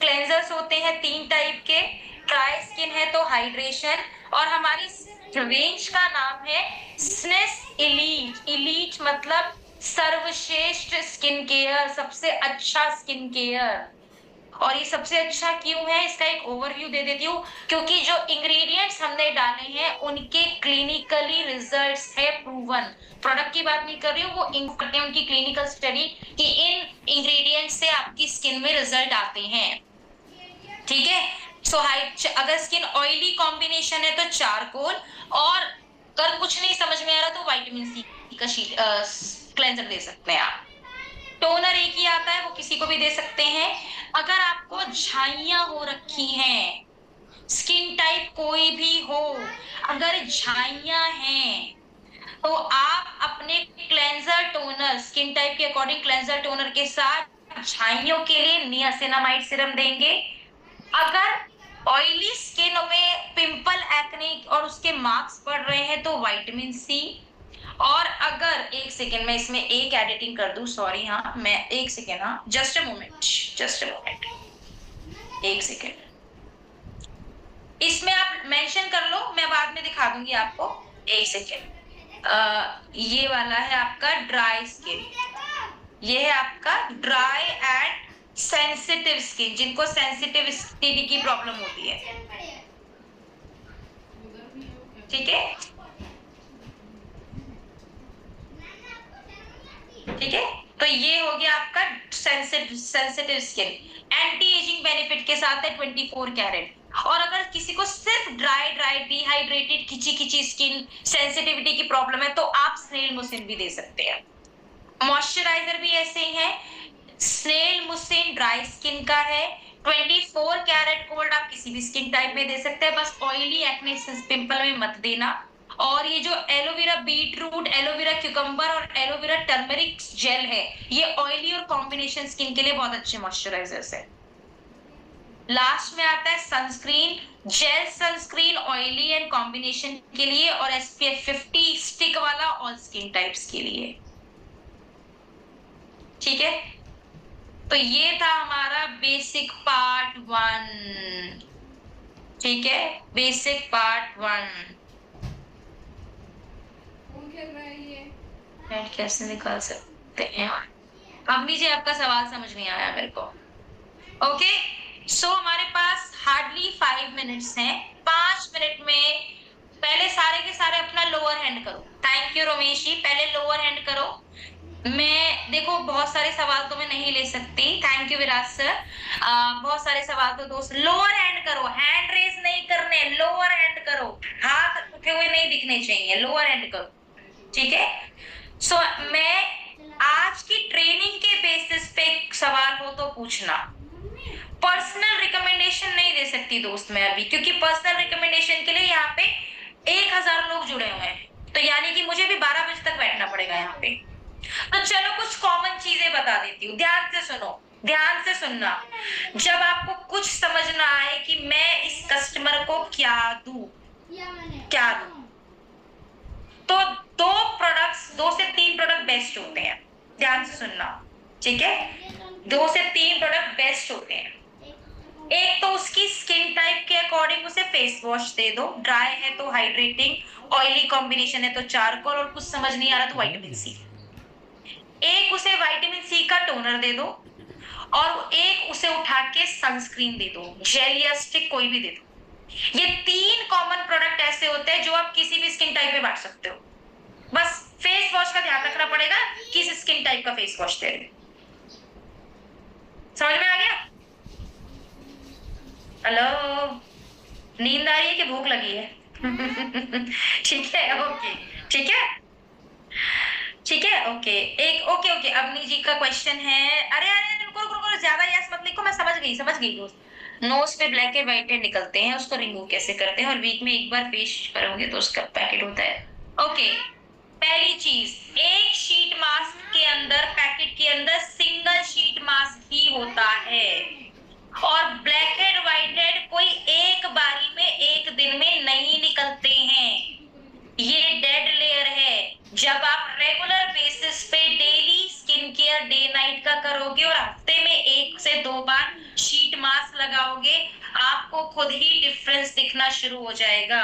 क्लेंजर्स होते हैं 3 टाइप के, ड्राई स्किन है तो हाइड्रेशन, और हमारी रेंज का नाम है स्नेस इलीट। इलीट मतलब सर्वश्रेष्ठ स्किन केयर, सबसे अच्छा स्किन केयर। और ये सबसे अच्छा क्यों है इसका एक ओवरव्यू दे देती हूँ, क्योंकि जो इंग्रेडिएंट्स हमने डाले हैं उनके क्लिनिकली रिजल्ट्स है प्रूवन। प्रोडक्ट की बात नहीं कर रही हूँ, वो करते हैं उनकी क्लिनिकल स्टडी कि इन इंग्रेडिएंट्स से आपकी स्किन में रिजल्ट आते हैं, ठीक है। सो अगर स्किन ऑयली कॉम्बिनेशन है तो चारकोल, और अगर कुछ नहीं समझ में आ रहा तो विटामिन सी का क्लेंजर दे सकते हैं आप। टोनर एक ही आता है, वो किसी को भी दे सकते हैं। अगर आपको झाइयां हो रखी हैं, स्किन टाइप कोई भी हो, अगर झाइयां हैं तो आप अपने क्लेंजर टोनर, स्किन टाइप के अकॉर्डिंग क्लेंजर टोनर के साथ झाइयों के लिए नियासिनामाइड सीरम देंगे। अगर ऑयली स्किन में पिंपल, एक्ने और उसके मार्क्स पड़ रहे हैं तो विटामिन सी। और अगर एक सेकेंड में इसमें एक एडिटिंग कर दूं, सॉरी, हाँ मैं एक सेकेंड, हाँ जस्ट अ मोमेंट, एक सेकेंड, इसमें आप मेंशन कर लो, मैं बाद में दिखा दूंगी आपको, एक सेकेंड। ये वाला है आपका ड्राई स्किन, ये है आपका ड्राई एंड सेंसिटिव स्किन, जिनको सेंसिटिव स्किन की प्रॉब्लम होती है, ठीक है, ठीक है। तो ये हो गया आपका sensitive skin, anti ageing benefit के साथ है 24 कैरेट। और अगर किसी को सिर्फ ड्राई डिहाइड्रेटेड खिंची स्किन सेंसिटिविटी की प्रॉब्लम है तो आप स्नेल मुसिन भी दे सकते हैं। मॉइस्चराइजर भी ऐसे ही है, स्नेल मुसिन ड्राई स्किन का है, 24 कैरेट गोल्ड आप किसी भी स्किन टाइप में दे सकते हैं, बस ऑयली एक्ने पिंपल में मत देना। और ये जो एलोवेरा बीटरूट, एलोवेरा क्यूकम्बर और एलोवेरा टर्मरिक जेल है, ये ऑयली और कॉम्बिनेशन स्किन के लिए बहुत अच्छे मॉइस्चराइजर्स है। लास्ट में आता है sunscreen, jail sunscreen oily and combination के लिए, और SPF 50 स्टिक वाला ऑल स्किन टाइप्स के लिए, ठीक है। तो ये था हमारा बेसिक पार्ट 1, ठीक है, बेसिक पार्ट 1। कैसे निकाल सकते हैं? अम्मी जी आपका सवाल समझ नहीं आया मेरे को। ओके, सो हमारे पास हार्डली 5 मिनट्स हैं। 5 मिनट में पहले सारे के सारे अपना लोअर हैंड करो। थैंक यू रमेश जी, पहले लोअर हैंड करो। मैं देखो बहुत सारे सवाल तो मैं नहीं ले सकती, थैंक यू विराज सर। बहुत सारे सवाल तो दोस्त, लोअर हैंड करो, हैंड रेज नहीं करने, लोअर हैंड करो, हाथ उठे हुए नहीं दिखने चाहिए, लोअर हैंड करो, ठीक है। सो मैं आज की ट्रेनिंग के बेसिस पे सवाल हो तो पूछना, पर्सनल रिकमेंडेशन नहीं दे सकती दोस्त मैं अभी, क्योंकि पर्सनल रिकमेंडेशन के लिए यहाँ पे 1000 लोग जुड़े हुए हैं, तो यानी कि मुझे भी 12 बजे तक बैठना पड़ेगा यहाँ पे। तो चलो कुछ कॉमन चीजें बता देती हूँ, ध्यान से सुनो, ध्यान से सुनना। जब आपको कुछ समझना आए कि मैं इस कस्टमर को क्या दूं, क्या दूं, तो 2 से 3 प्रोडक्ट बेस्ट होते हैं, ध्यान से सुनना, ठीक है। 2 से 3 प्रोडक्ट बेस्ट होते हैं। एक तो उसकी स्किन टाइप के अकॉर्डिंग उसे फेस वॉश दे दो, ड्राई है तो हाइड्रेटिंग, ऑयली कॉम्बिनेशन है तो चारकोल, और कुछ समझ नहीं आ रहा तो विटामिन सी। एक उसे विटामिन सी का टोनर दे दो, और एक उसे उठा के सनस्क्रीन दे दो, जेल या स्टिक कोई भी दे दो। ये 3 कॉमन प्रोडक्ट ऐसे होते हैं जो आप किसी भी स्किन टाइप पे बांट सकते हो। बस फेस वॉश का ध्यान रखना पड़ेगा किस स्किन टाइप का फेस वॉश दे रहे। समझ में आ गया? हेलो, नींद आ रही है कि भूख लगी है? ठीक है, ओके, ठीक है, ठीक है, ओके। एक ओके अवनी जी का क्वेश्चन है, अरे रुको, ज्यादा यस मत लिखो, मैं समझ गई दोस्त। नोज पे ब्लैक एंड व्हाइट हेड निकलते हैं, उसको रिमूव कैसे करते हैं, और वीक में एक बार फेस करोगे तो उसका पैकेट होता है। ओके, पहली चीज, एक शीट मास्क के अंदर, पैकेट के अंदर सिंगल शीट मास्क ही होता है, और ब्लैक हेड व्हाइट हेड कोई एक बारी में एक दिन में नहीं निकलते हैं, ये डेड लेयर है। जब आप रेगुलर बेसिस पे daily skin care day night का करोगे और हफ्ते में 1 से 2 बार शीट मास्क लगाओगे, आपको खुद ही डिफरेंस दिखना शुरू हो जाएगा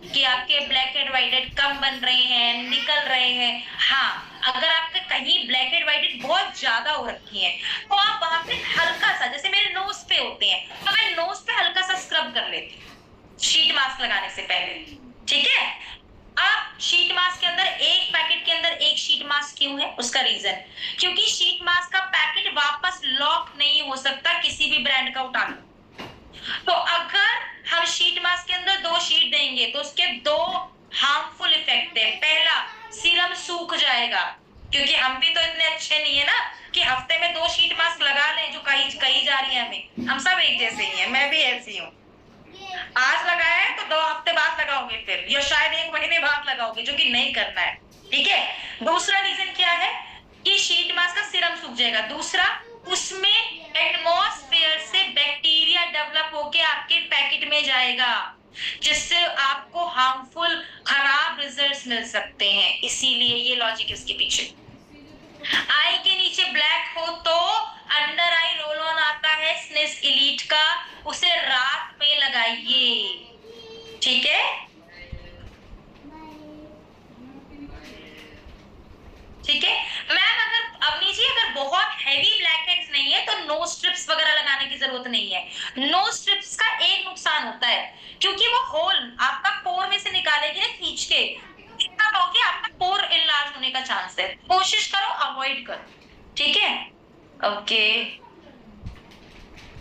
कि आपके ब्लैक हेड व्हाइट हेड कम बन रहे हैं, निकल रहे हैं। हाँ, अगर आपके कहीं ब्लैक हेड व्हाइट हेड बहुत ज्यादा हो रखी है तो आप वहां पे हल्का सा, जैसे मेरे नोज पे होते हैं, तो मैं नोज पे हल्का सा स्क्रब कर लेती हूँ शीट मास्क लगाने से पहले, ठीक है। अब शीट मास्क के अंदर, एक पैकेट के अंदर एक शीट मास्क क्यों है? उसका रीजन, क्योंकि शीट मास्क का पैकेट वापस लॉक नहीं हो सकता किसी भी ब्रांड का उठा लो। तो अगर हम शीट मास्क के अंदर 2 शीट देंगे तो उसके 2 हार्मफुल इफेक्ट है। पहला, सीरम सूख जाएगा, क्योंकि हम भी तो इतने अच्छे नहीं है ना कि हफ्ते में 2 शीट मास्क लगा लें जो कही जा रही है हमें, हम सब एक जैसे ही हैं, मैं भी ऐसी हूँ। आज लगाया है तो 2 हफ्ते बाद लगाओगे फिर, या शायद 1 महीने बाद लगाओगे, जो कि नहीं करना है, ठीक है। दूसरा रीजन क्या है कि शीट मास्क का सीरम सूख जाएगा। दूसरा, उसमें एटमॉस्फेयर से बैक्टीरिया डेवलप होके आपके पैकेट में जाएगा, जिससे आपको हार्मफुल खराब रिजल्ट्स मिल सकते हैं। इसीलिए ये लॉजिक इसके पीछे। आई के नीचे ब्लैक हो तो अंडर आई रोल ऑन आता है स्नेस एलीट का, उसे रात में लगाइए, ठीक है। ठीक है मैम, अगर अवनी जी अगर बहुत हैवी ब्लैक हेड्स नहीं है तो नो स्ट्रिप्स वगैरह लगाने की जरूरत नहीं है। नो स्ट्रिप्स का एक नुकसान होता है, क्योंकि वो होल आपका पोर में से निकालेगी ना खींच के, इतना होगी आपका पोर इनलार्ज होने का चांस है। कोशिश करो अवॉइड करो, ठीक है। Okay,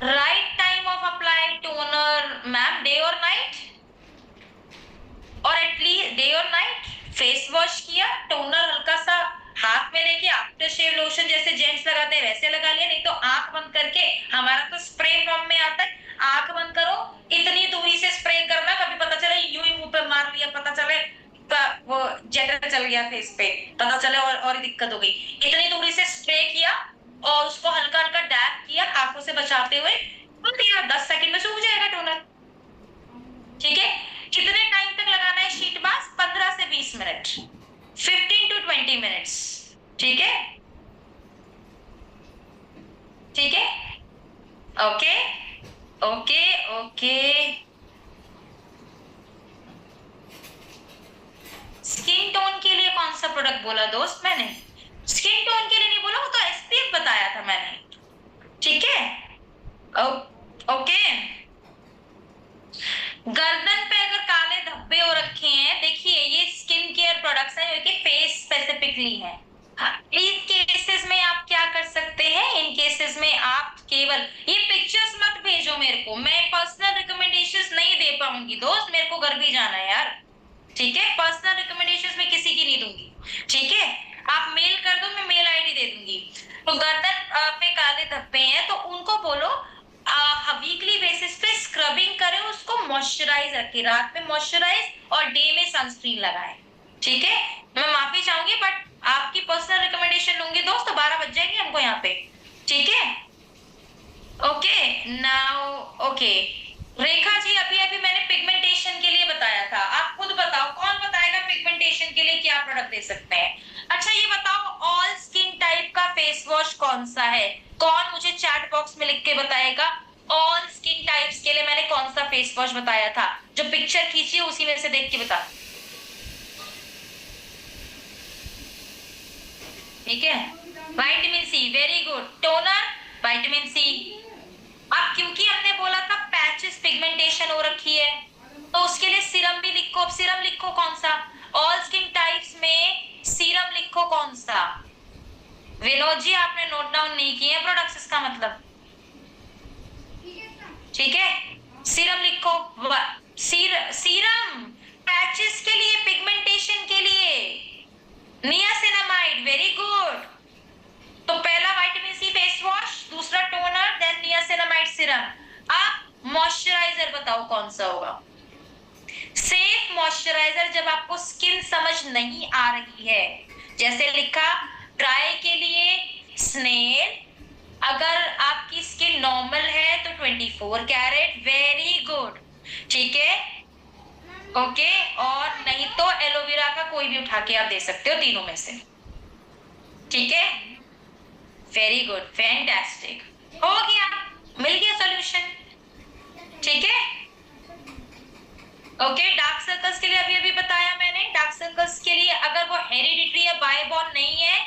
right time of apply toner ma'am, day और नाइट, और एटलीस्ट डे और नाइट। फेस वॉश किया, टोनर हल्का सा हाथ में लेके आफ्टर शेव लोशन जैसे जेंट्स लगाते हैं वैसे लगा लिया, नहीं तो आंख बंद करके, हमारा तो स्प्रे फॉर्म में आता है, आंख बंद करो, इतनी दूरी से स्प्रे करना, कभी पता चले यूं ही मुंह पे मार लिया, पता चले वो जेटर चल गया फेस पे, पता चले और ही दिक्कत हो गई। इतनी दूरी से स्प्रे किया और उसको हल्का हल्का डैप किया आंखों से बचाते हुए, 10 सेकंड में सूख जाएगा टोनर, ठीक है। कितने टाइम तक लगाना है शीट मास्क? 15 से 20 मिनट, 15 to 20 मिनट्स, ठीक है, ठीक है। Okay okay okay. Skin tone के लिए कौन सा प्रोडक्ट बोला दोस्त मैंने? स्किन टोन के लिए नहीं बोला, वो तो एसपीएफ बताया था मैंने, ठीक है। ओके, गर्दन पे अगर काले धब्बे हो रखे हैं, देखिए ये स्किन केयर प्रोडक्ट्स हैं जो कि फेस स्पेसिफिकली हैं। इन केसेस में आप क्या कर सकते हैं? इन केसेस में आप केवल ये पिक्चर्स मत भेजो मेरे को, मैं पर्सनल रिकमेंडेशंस नहीं दे पाऊंगी दोस्त, मेरे को घर भी जाना है यार, ठीक है। पर्सनल रिकमेंडेशंस मैं किसी की नहीं दूंगी, ठीक है। आप मेल कर दो, मैं मेल आईडी दे दूंगी। तो गर्दन पे काले धब्बे हैं तो उनको बोलो वीकली बेसिस पे स्क्रबिंग करें, उसको मॉइस्चराइज रखें, रात में मॉइस्चराइज और डे में सनस्क्रीन लगाएं, ठीक है। मैं माफी चाहूंगी बट आपकी पर्सनल रिकमेंडेशन लूंगी दोस्त, तो 12 बज जाएंगे हमको यहाँ पे, ठीक है। Okay now, okay Rekha ji, अभी अभी मैंने पिगमेंटेशन के लिए बताया था, आप खुद बताओ कौन बताएगा पिगमेंटेशन के लिए क्या प्रोडक्ट दे सकते हैं। अच्छा ये बताओ ऑल स्किन टाइप का फेस वॉश कौन सा है? कौन मुझे चैट बॉक्स में लिख के बताएगा ऑल स्किन टाइप्स के लिए मैंने कौन सा फेस वॉश बताया था? जो पिक्चर खींची है उसी में से देख के बता, ठीक है। Vitamin C, very good. Toner, vitamin C. अब क्योंकि हमने बोला था पैचेस पिगमेंटेशन हो रखी है तो उसके लिए सीरम भी लिखो। अब सीरम लिखो कौन सा? ऑल स्किन टाइप्स में सीरम लिखो कौन सा? विनोद जी आपने नोट डाउन नहीं किए प्रोडक्ट्स, इसका मतलब, ठीक है। सीरम लिखो, सीरम पैचेस के लिए, पिगमेंटेशन के लिए नियासिनामाइड, वेरी गुड। तो पहला विटामिन सी फेस वॉश, दूसरा टोनर, देन नियासिनामाइड सीरम। अब मॉइस्चराइजर बताओ कौन सा होगा? सेफ मॉइस्चराइजर जब आपको स्किन समझ नहीं आ रही है, जैसे लिखा ड्राई के लिए स्नेल, अगर आपकी स्किन नॉर्मल है तो 24 कैरेट, वेरी गुड, ठीक है, ओके। और नहीं तो एलोवेरा का कोई भी उठा के आप दे सकते हो, तीनों में से, ठीक है, वेरी गुड, फैंटास्टिक, हो गया, मिल गया सॉल्यूशन, ठीक है। ओके, डार्क सर्कल्स के लिए अभी अभी बताया मैंने। डार्क सर्कल्स के लिए अगर वो हेरिडिटरी या बायबॉर्न नहीं है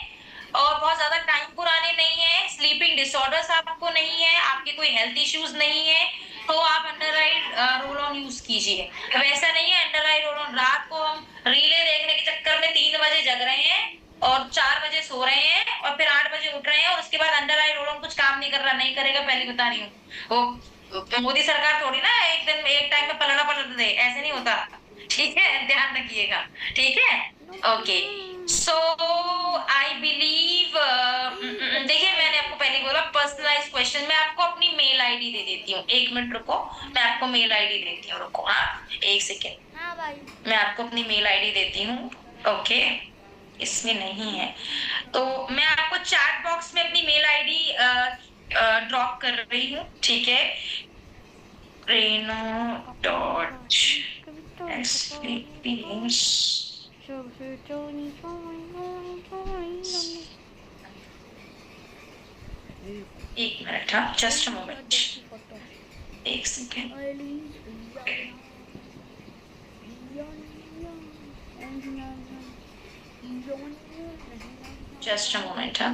और बहुत ज्यादा टाइम पुराने नहीं है, स्लीपिंग डिसऑर्डर्स आपको नहीं है, आपके कोई हेल्थ इश्यूज नहीं है, तो आप under I roll on use कीजिए। वैसा नहीं है अंडर आई रोल ऑन, रात को हम रीले देखने के चक्कर में 3 बजे जग रहे हैं और 4 बजे सो रहे हैं और फिर 8 बजे उठ रहे हैं और उसके बाद अंडर आई रोल ऑन कुछ काम नहीं कर रहा, नहीं करेगा, पहले बता रही हूँ। वो मोदी सरकार थोड़ी ना एक दिन में एक टाइम में पलटा पलट दे, ऐसे नहीं होता, ठीक है, ध्यान रखिएगा, ठीक है। ओके, सो आई बिलीव, देखिए मैंने आपको पहले बोला पर्सनलाइज क्वेश्चन, मैं आपको अपनी मेल आईडी दे देती हूँ, 1 मिनट रुको, मैं आपको मेल आईडी देती हूँ, रुको, हाँ 1 सेकेंड, हाँ भाई। मैं आपको अपनी मेल आईडी देती हूँ। ओके, इसमें नहीं है तो मैं आपको चैट बॉक्स में अपनी मेल आईडी ड्रॉप कर रही हूँ, ठीक है, एक मिनट, हाँ just a moment, 1 second, just a moment, हाँ।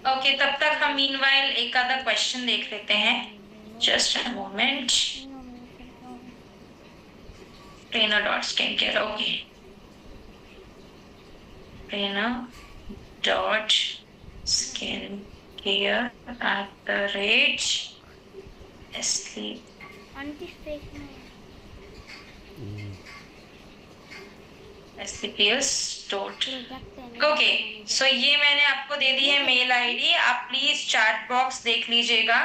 ओके, तब तक हम मीनवाइल एक आधा क्वेश्चन देख लेते हैं, just a moment. Trainer dot skin care, okay, trainer dot skin care @sleep okay, so ये मैंने आपको दे दी है मेल आईडी, आप प्लीज चैट बॉक्स देख लीजिएगा,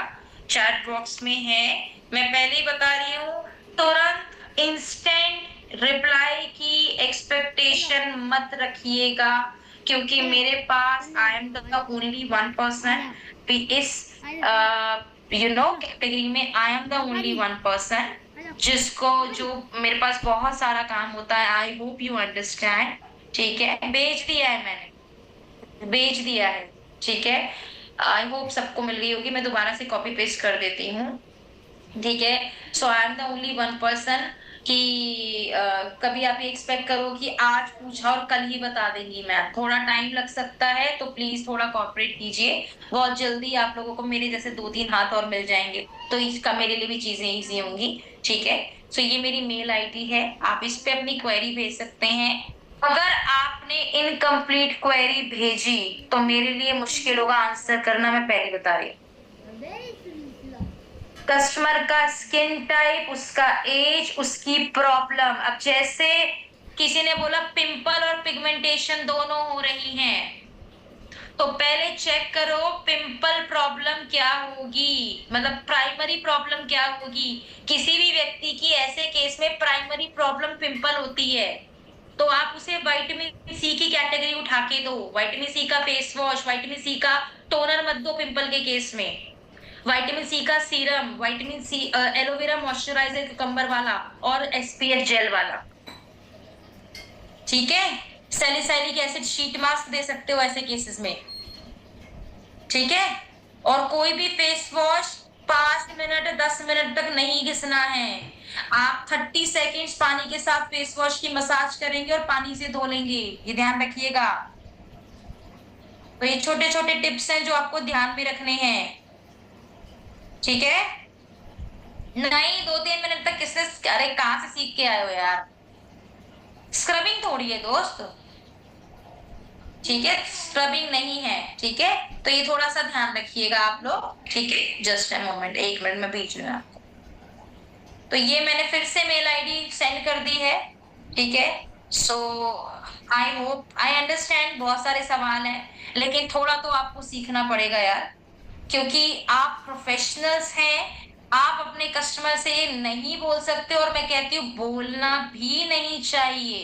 चैट बॉक्स में है, मैं पहले ही बता रही हूँ, तुरंत इंस्टेंट रिप्लाई की एक्सपेक्टेशन मत रखिएगा, क्योंकि मेरे पास I am the only one person इस कैटेगरी में, I am the only one person जिसको, जो मेरे पास बहुत सारा काम होता है, आई होप यू अंडरस्टैंड, ठीक है, भेज दिया है मैंने, भेज दिया है, ठीक है, आई होप सबको मिल गई होगी, मैं दोबारा से कॉपी पेस्ट कर देती हूँ, ठीक है। So I am the only one person कि कभी आप ये एक्सपेक्ट करो कि आज पूछा और कल ही बता देंगी मैम, थोड़ा टाइम लग सकता है, तो प्लीज थोड़ा कोऑपरेट कीजिए, बहुत जल्दी आप लोगों को मेरे जैसे 2-3 हाथ और मिल जाएंगे, तो इसका मेरे लिए भी चीजें इजी होंगी, ठीक है। सो ये मेरी मेल आईडी है, आप इस पे अपनी क्वेरी भेज सकते हैं, अगर आपने इनकम्प्लीट क्वेरी भेजी तो मेरे लिए मुश्किल होगा आंसर करना, मैं पहले बता रही हूँ। कस्टमर का स्किन टाइप, उसका एज, उसकी प्रॉब्लम, अब जैसे किसी ने बोला पिंपल और पिगमेंटेशन दोनों हो रही हैं, तो पहले चेक करो पिंपल प्रॉब्लम क्या होगी, मतलब प्राइमरी प्रॉब्लम क्या होगी, किसी भी व्यक्ति की ऐसे केस में प्राइमरी प्रॉब्लम पिंपल होती है, तो आप उसे विटामिन सी की कैटेगरी उठा के दो, विटामिन सी का फेस वॉश, विटामिन सी का टोनर मत दो पिंपल के केस में, विटामिन सी का serum, vitamin C aloe vera moisturiser cucumber वाला और एसपीएफ जेल वाला, ठीक है, सैलिसाइलिक एसिड शीट मास्क दे सकते हो ऐसे केसेस में, ठीक है, और कोई भी फेस वॉश 5 मिनट 10 मिनट तक नहीं घिसना है, आप 30 सेकेंड्स पानी के साथ फेस वॉश की मसाज करेंगे और पानी से धो लेंगे, ये ध्यान रखिएगा, तो ये छोटे छोटे टिप्स हैं जो आपको ध्यान में रखने हैं, ठीक है, नहीं 2-3 मिनट तक किससे, अरे कहां से सीख के आए हो यार, स्क्रबिंग थोड़ी है दोस्त, ठीक है, स्क्रबिंग नहीं है, ठीक है, तो ये थोड़ा सा ध्यान रखिएगा आप लोग, ठीक है, जस्ट अ मोमेंट, 1 मिनट में भेज रही हूँ आपको, तो ये मैंने फिर से मेल आईडी सेंड कर दी है, ठीक है, so I hope I understand, बहुत सारे सवाल हैं, लेकिन थोड़ा तो आपको सीखना पड़ेगा यार, क्योंकि आप प्रोफेशनल्स हैं, आप अपने कस्टमर से ये नहीं बोल सकते, और मैं कहती हूँ बोलना भी नहीं चाहिए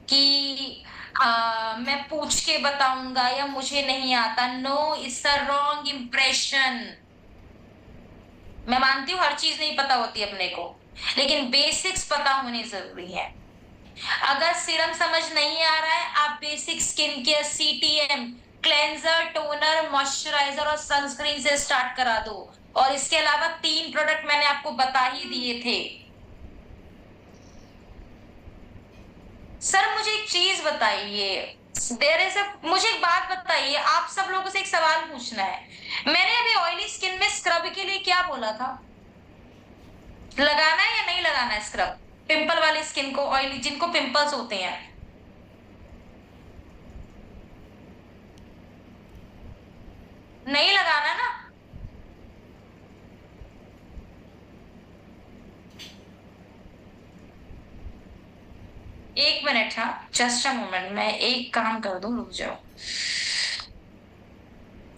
कि मैं पूछ के बताऊंगा या मुझे नहीं आता, no, it's a wrong impression, मैं मानती हूँ हर चीज नहीं पता होती अपने को, लेकिन बेसिक्स पता होने जरूरी है, अगर सीरम समझ नहीं आ रहा है, आप basic skin care CTM, cleanser, toner, moisturiser और सनस्क्रीन से स्टार्ट करा दो, और इसके अलावा 3 प्रोडक्ट मैंने आपको बता ही दिए थे। सर मुझे एक चीज बताइए, मुझे एक बात बताइए, आप सब लोगों से एक सवाल पूछना है, मैंने अभी ऑयली स्किन में स्क्रब के लिए क्या बोला था, लगाना है या नहीं लगाना है स्क्रब, पिंपल वाली स्किन को, ऑयली जिनको पिंपल्स होते हैं, नहीं लगाना ना, एक मिनट, हाँ जस्ट अ मोमेंट, मैं एक काम कर दूं, रुक जाओ।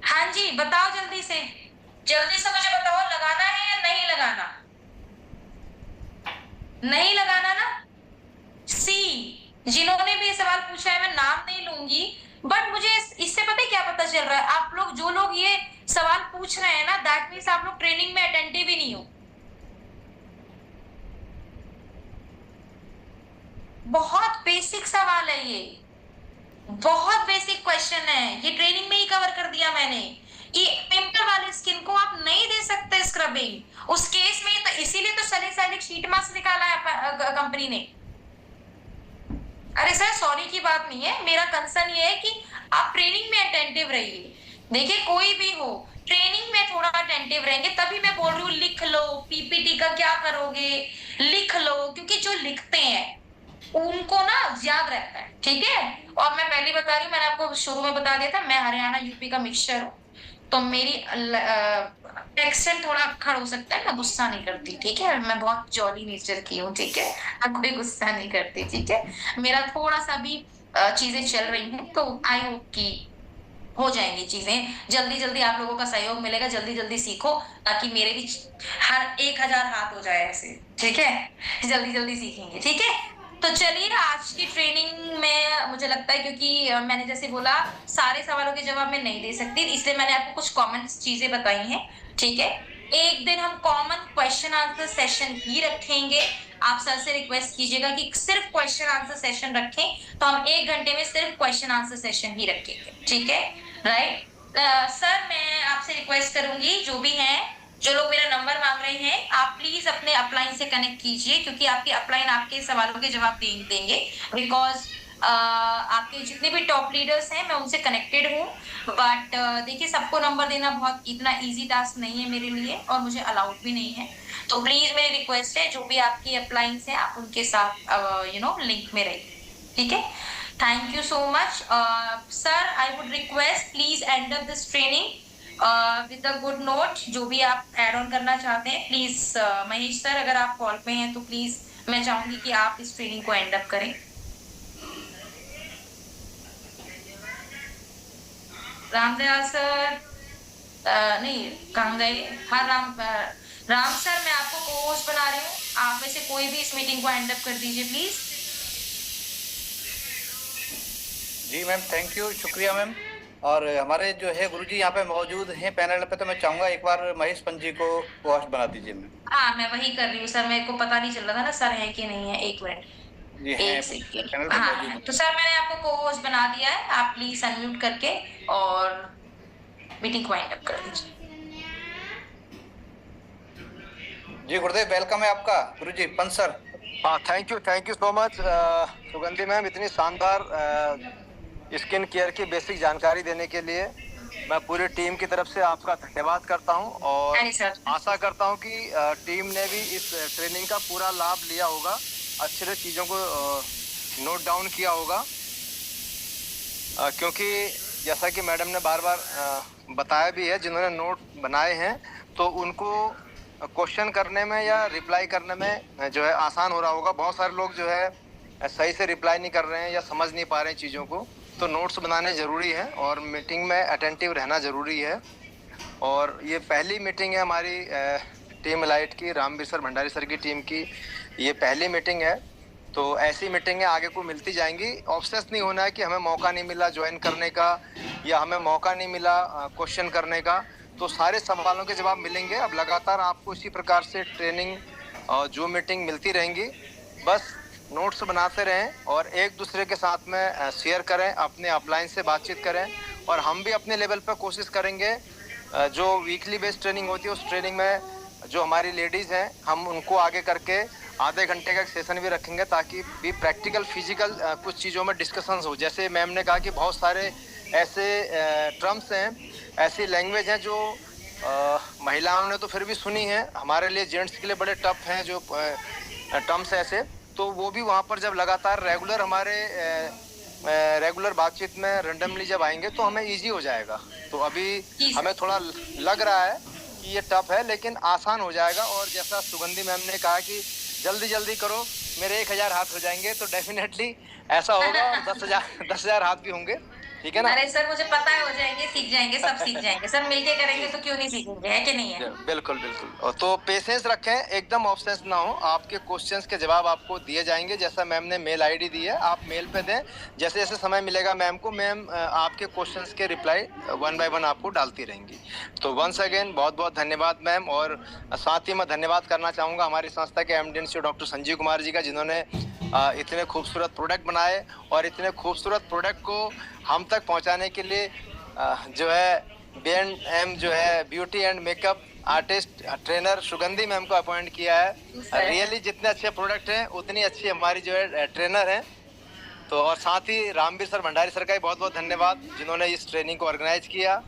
हाँ जी बताओ जल्दी से मुझे बताओ, लगाना है या नहीं लगाना? नहीं लगाना ना? सी, जिन्होंने भी ये सवाल पूछा है, मैं नाम नहीं लूंगी, बट मुझे इससे पता है क्या पता चल रहा है, आप लोग जो लोग ये सवाल पूछ रहे हैं ना, दैट मीन्स आप लोग ट्रेनिंग में अटेंटिव ही नहीं हो। बहुत बेसिक सवाल है ये, बहुत बेसिक क्वेश्चन है ये, ट्रेनिंग में ही कवर कर दिया मैंने। ये पिंपल वाले स्किन को आप नहीं दे सकते स्क्रबिंग, उस केस में तो इसीलिए तो सैलिसाइलिक शीट मास्क निकाला है कंपनी ने। अरे सर सॉरी की बात नहीं है, मेरा कंसर्न ये है कि आप ट्रेनिंग में अटेंटिव रहिए। देखिए कोई भी हो, ट्रेनिंग में थोड़ा अटेंटिव रहेंगे, तभी मैं बोल रही हूँ लिख लो, पीपीटी का क्या करोगे लिख लो, क्योंकि जो लिखते हैं उनको ना याद रहता है, ठीक है। और मैं पहले बता रही हूँ, मैंने आपको शुरू में बता दिया था, मैं हरियाणा यूपी का मिक्सचर हूँ, तो मेरी एक्सेंट थोड़ा अक्खड़ हो सकता है, मैं गुस्सा नहीं करती, ठीक है। मैं बहुत जॉली नेचर की हूँ, ठीक है, मैं कोई गुस्सा नहीं करती, ठीक है। मेरा थोड़ा सा भी चीजें चल रही हैं, तो आई होप कि हो जाएंगी चीजें, जल्दी जल्दी आप लोगों का सहयोग मिलेगा, जल्दी जल्दी सीखो, ताकि मेरे भी हर 1000 हाथ हो जाए ऐसे, ठीक है, जल्दी जल्दी सीखेंगे, ठीक है। तो चलिए आज की ट्रेनिंग में मुझे लगता है, क्योंकि मैंने जैसे बोला सारे सवालों के जवाब मैं नहीं दे सकती, इसलिए मैंने आपको कुछ कॉमन चीजें बताई हैं, ठीक है। एक दिन हम कॉमन क्वेश्चन आंसर सेशन ही रखेंगे, आप सर से रिक्वेस्ट कीजिएगा कि सिर्फ क्वेश्चन आंसर सेशन रखें, तो हम 1 घंटे में सिर्फ क्वेश्चन आंसर सेशन ही रखेंगे, ठीक है, राइट। सर मैं आपसे रिक्वेस्ट करूंगी, जो भी हैं, जो लोग मेरा नंबर मांग रहे हैं, आप प्लीज अपने अपलाइन से कनेक्ट कीजिए, क्योंकि आपके अपलाइन आपके सवालों के जवाब देंगे, बिकॉज आपके जितने भी टॉप लीडर्स हैं मैं उनसे कनेक्टेड हूँ, बट देखिए सबको नंबर देना बहुत इतना इजी टास्क नहीं है मेरे लिए, और मुझे अलाउड भी नहीं है, तो प्लीज मेरी रिक्वेस्ट है, जो भी आपकी अपलाइंस हैं आप उनके साथ लिंक में रहिए, ठीक है। Thank you so much sir, I would request please and up this training with a good note. जो भी आप ऐड ऑन करना चाहते हैं प्लीज, महेश सर अगर आप कॉल पे हैं तो प्लीज मैं चाहूंगी कि आप इस ट्रेनिंग को एंड अप करें। रामदयाल सर नहीं, कहाँ गए? हाँ राम सर, मैं आपको को होस्ट बना रही हूँ, आप में से कोई भी इस मीटिंग को एंड अप कर दीजिए प्लीज। जी मैम, थैंक यू, शुक्रिया मैम। और हमारे जो है गुरुजी यहाँ पे मौजूद हैं पैनल पे, तो मैं चाहूंगा एक बार महेश पंत जी को होस्ट बना दीजिए मैम। हाँ मैं वही कर रही हूँ सर, मेरे को पता नहीं चल रहा था ना सर है कि नहीं है, एक मिनट, एक सेकंड। हाँ तो सर मैंने आपको को होस्ट बना दिया है, आप प्लीज अनम्यूट करके और मीटिंग को एंड अप कर दीजिए। जी गुरुदेव, वेलकम है आपका गुरुजी, पंत सर। हाँ थैंक यू सो मच सुगंधी मैम, इतनी शानदार स्किन केयर की बेसिक जानकारी देने के लिए मैं पूरी टीम की तरफ से आपका धन्यवाद करता हूं, और आशा करता हूं कि टीम ने भी इस ट्रेनिंग का पूरा लाभ लिया होगा, अच्छे से चीज़ों को नोट डाउन किया होगा, क्योंकि जैसा कि मैडम ने बार बार बताया भी है, जिन्होंने नोट बनाए हैं तो उनको क्वेश्चन करने में या रिप्लाई करने में जो है आसान हो रहा होगा। बहुत सारे लोग जो है सही से रिप्लाई नहीं कर रहे हैं या समझ नहीं पा रहे हैं चीज़ों को, तो नोट्स बनाने ज़रूरी है और मीटिंग में अटेंटिव रहना ज़रूरी है। और ये पहली मीटिंग है हमारी टीम लाइट की, रामवीर सर भंडारी सर की टीम की ये पहली मीटिंग है, तो ऐसी मीटिंगें आगे को मिलती जाएंगी। ऑब्सेस नहीं होना है कि हमें मौका नहीं मिला ज्वाइन करने का या हमें मौका नहीं मिला क्वेश्चन करने का, तो सारे सवालों के जवाब मिलेंगे। अब लगातार आपको इसी प्रकार से ट्रेनिंग और जो मीटिंग मिलती रहेंगी, बस नोट्स बनाते रहें और एक दूसरे के साथ में शेयर करें, अपने अपलाइन से बातचीत करें, और हम भी अपने लेवल पर कोशिश करेंगे जो वीकली बेस्ड ट्रेनिंग होती है उस ट्रेनिंग में जो हमारी लेडीज़ हैं हम उनको आगे करके आधे घंटे का एक सेशन भी रखेंगे, ताकि भी प्रैक्टिकल फिजिकल कुछ चीज़ों में डिस्कशंस हो। जैसे मैम ने कहा कि बहुत सारे ऐसे टर्म्स हैं, ऐसी लैंग्वेज हैं जो महिलाओं ने तो फिर भी सुनी है, हमारे लिए जेंट्स के लिए बड़े टफ हैं जो टर्म्स ऐसे, तो वो भी वहाँ पर जब लगातार रेगुलर हमारे रेगुलर बातचीत में रेंडमली जब आएंगे तो हमें इजी हो जाएगा। तो अभी हमें थोड़ा लग रहा है कि ये टफ है, लेकिन आसान हो जाएगा। और जैसा सुगंधी मैम ने कहा कि जल्दी जल्दी करो, मेरे 1000 हाथ हो जाएंगे तो डेफिनेटली ऐसा होगा, और 10,000 हाथ भी होंगे, ठीक है ना? अरे सर मुझे पता है हो जाएंगे, सीख जाएंगे, सब सीख जाएंगे सर, मिलके करेंगे तो क्यों नहीं सीखेंगे, है कि नहीं है? बिल्कुल बिल्कुल। और तो पेशेंस रखें, एकदम ऑब्सेस ना हो, आपके क्वेश्चंस के जवाब आपको दिए जाएंगे। जैसा मैम ने मेल आईडी दी है, आप मेल पे दें, जैसे जैसे समय मिलेगा मैम को, मैम आपके क्वेश्चंस के रिप्लाई 1 बाय 1 आपको डालती रहेंगी। तो वंस अगेन बहुत बहुत धन्यवाद मैम। और साथ ही मैं धन्यवाद करना चाहूँगा हमारी संस्था के MD डॉक्टर संजीव कुमार जी का, जिन्होंने इतने खूबसूरत प्रोडक्ट बनाए, और इतने खूबसूरत प्रोडक्ट को हम तक पहुंचाने के लिए जो है B&M जो है beauty and makeup artist trainer सुगंधी मैम को अपॉइंट किया है। रियली जितने अच्छे प्रोडक्ट हैं उतनी अच्छी हमारी जो है ट्रेनर हैं। तो और साथ ही रामवीर सर भंडारी सर का भी बहुत बहुत धन्यवाद, जिन्होंने इस ट्रेनिंग को ऑर्गेनाइज किया।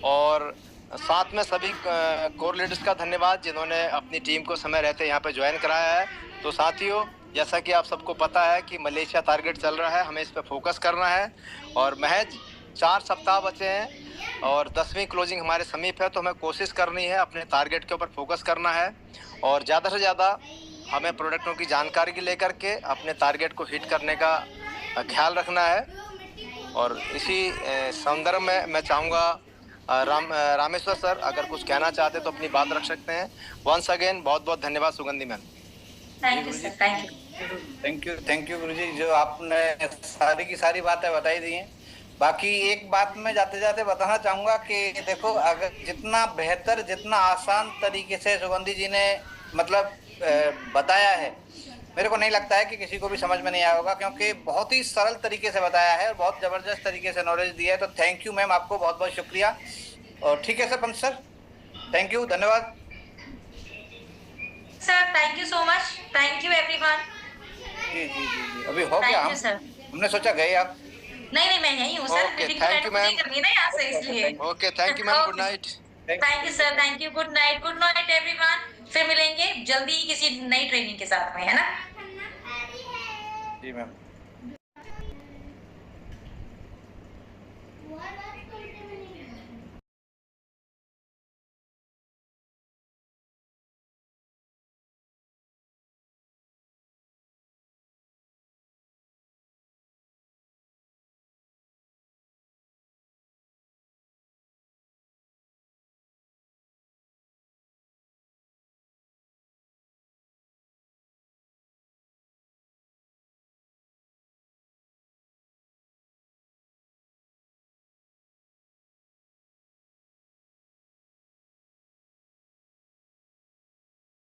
और साथ में सभी कोर लीडर्स का धन्यवाद, जिन्होंने अपनी टीम को समय रहते यहाँ पे ज्वाइन कराया है। तो साथियों, जैसा कि आप सबको पता है कि मलेशिया टारगेट चल रहा है, हमें इस पर फोकस करना है, और महज 4 सप्ताह बचे हैं और 10वीं क्लोजिंग हमारे समीप है। तो हमें कोशिश करनी है, अपने टारगेट के ऊपर फोकस करना है, और ज़्यादा से ज़्यादा हमें प्रोडक्टों की जानकारी की लेकर के अपने टारगेट को हिट करने का ख्याल रखना है। और इसी संदर्भ में मैं चाहूँगा रामेश्वर सर अगर कुछ कहना चाहते तो अपनी बात रख सकते हैं। वंस अगेन बहुत बहुत धन्यवाद Sugandhi ma'am. Thank you sir, thank you. Thank you गुरुजी, जो आपने सारी की सारी बातें बताई दी हैं। बाकी एक बात मैं जाते जाते बताना चाहूँगा कि देखो, अगर जितना बेहतर, जितना आसान तरीके से सुगंधी जी ने मतलब बताया है, मेरे को नहीं लगता है कि किसी को भी समझ में नहीं आया होगा, क्योंकि बहुत ही सरल तरीके से बताया है और बहुत ज़बरदस्त तरीके से नॉलेज दिया है। तो थैंक यू मैम, आपको बहुत बहुत शुक्रिया। और ठीक है sir, Pant sir, thank you, धन्यवाद sir, thank you so much, thank you everyone. जी जी जी जी, अभी हो गया। Thank you sir. हमने सोचा गए आप। नहीं, मैं यही हूँ sir, okay, meeting thank you ma'am. करनी है ना यहाँ से, इसलिए। Okay, thank you ma'am, good night. Thank you sir, thank you, good night everyone. फिर मिलेंगे जल्दी ही किसी नई ट्रेनिंग के साथ में, है ना? जी मैम।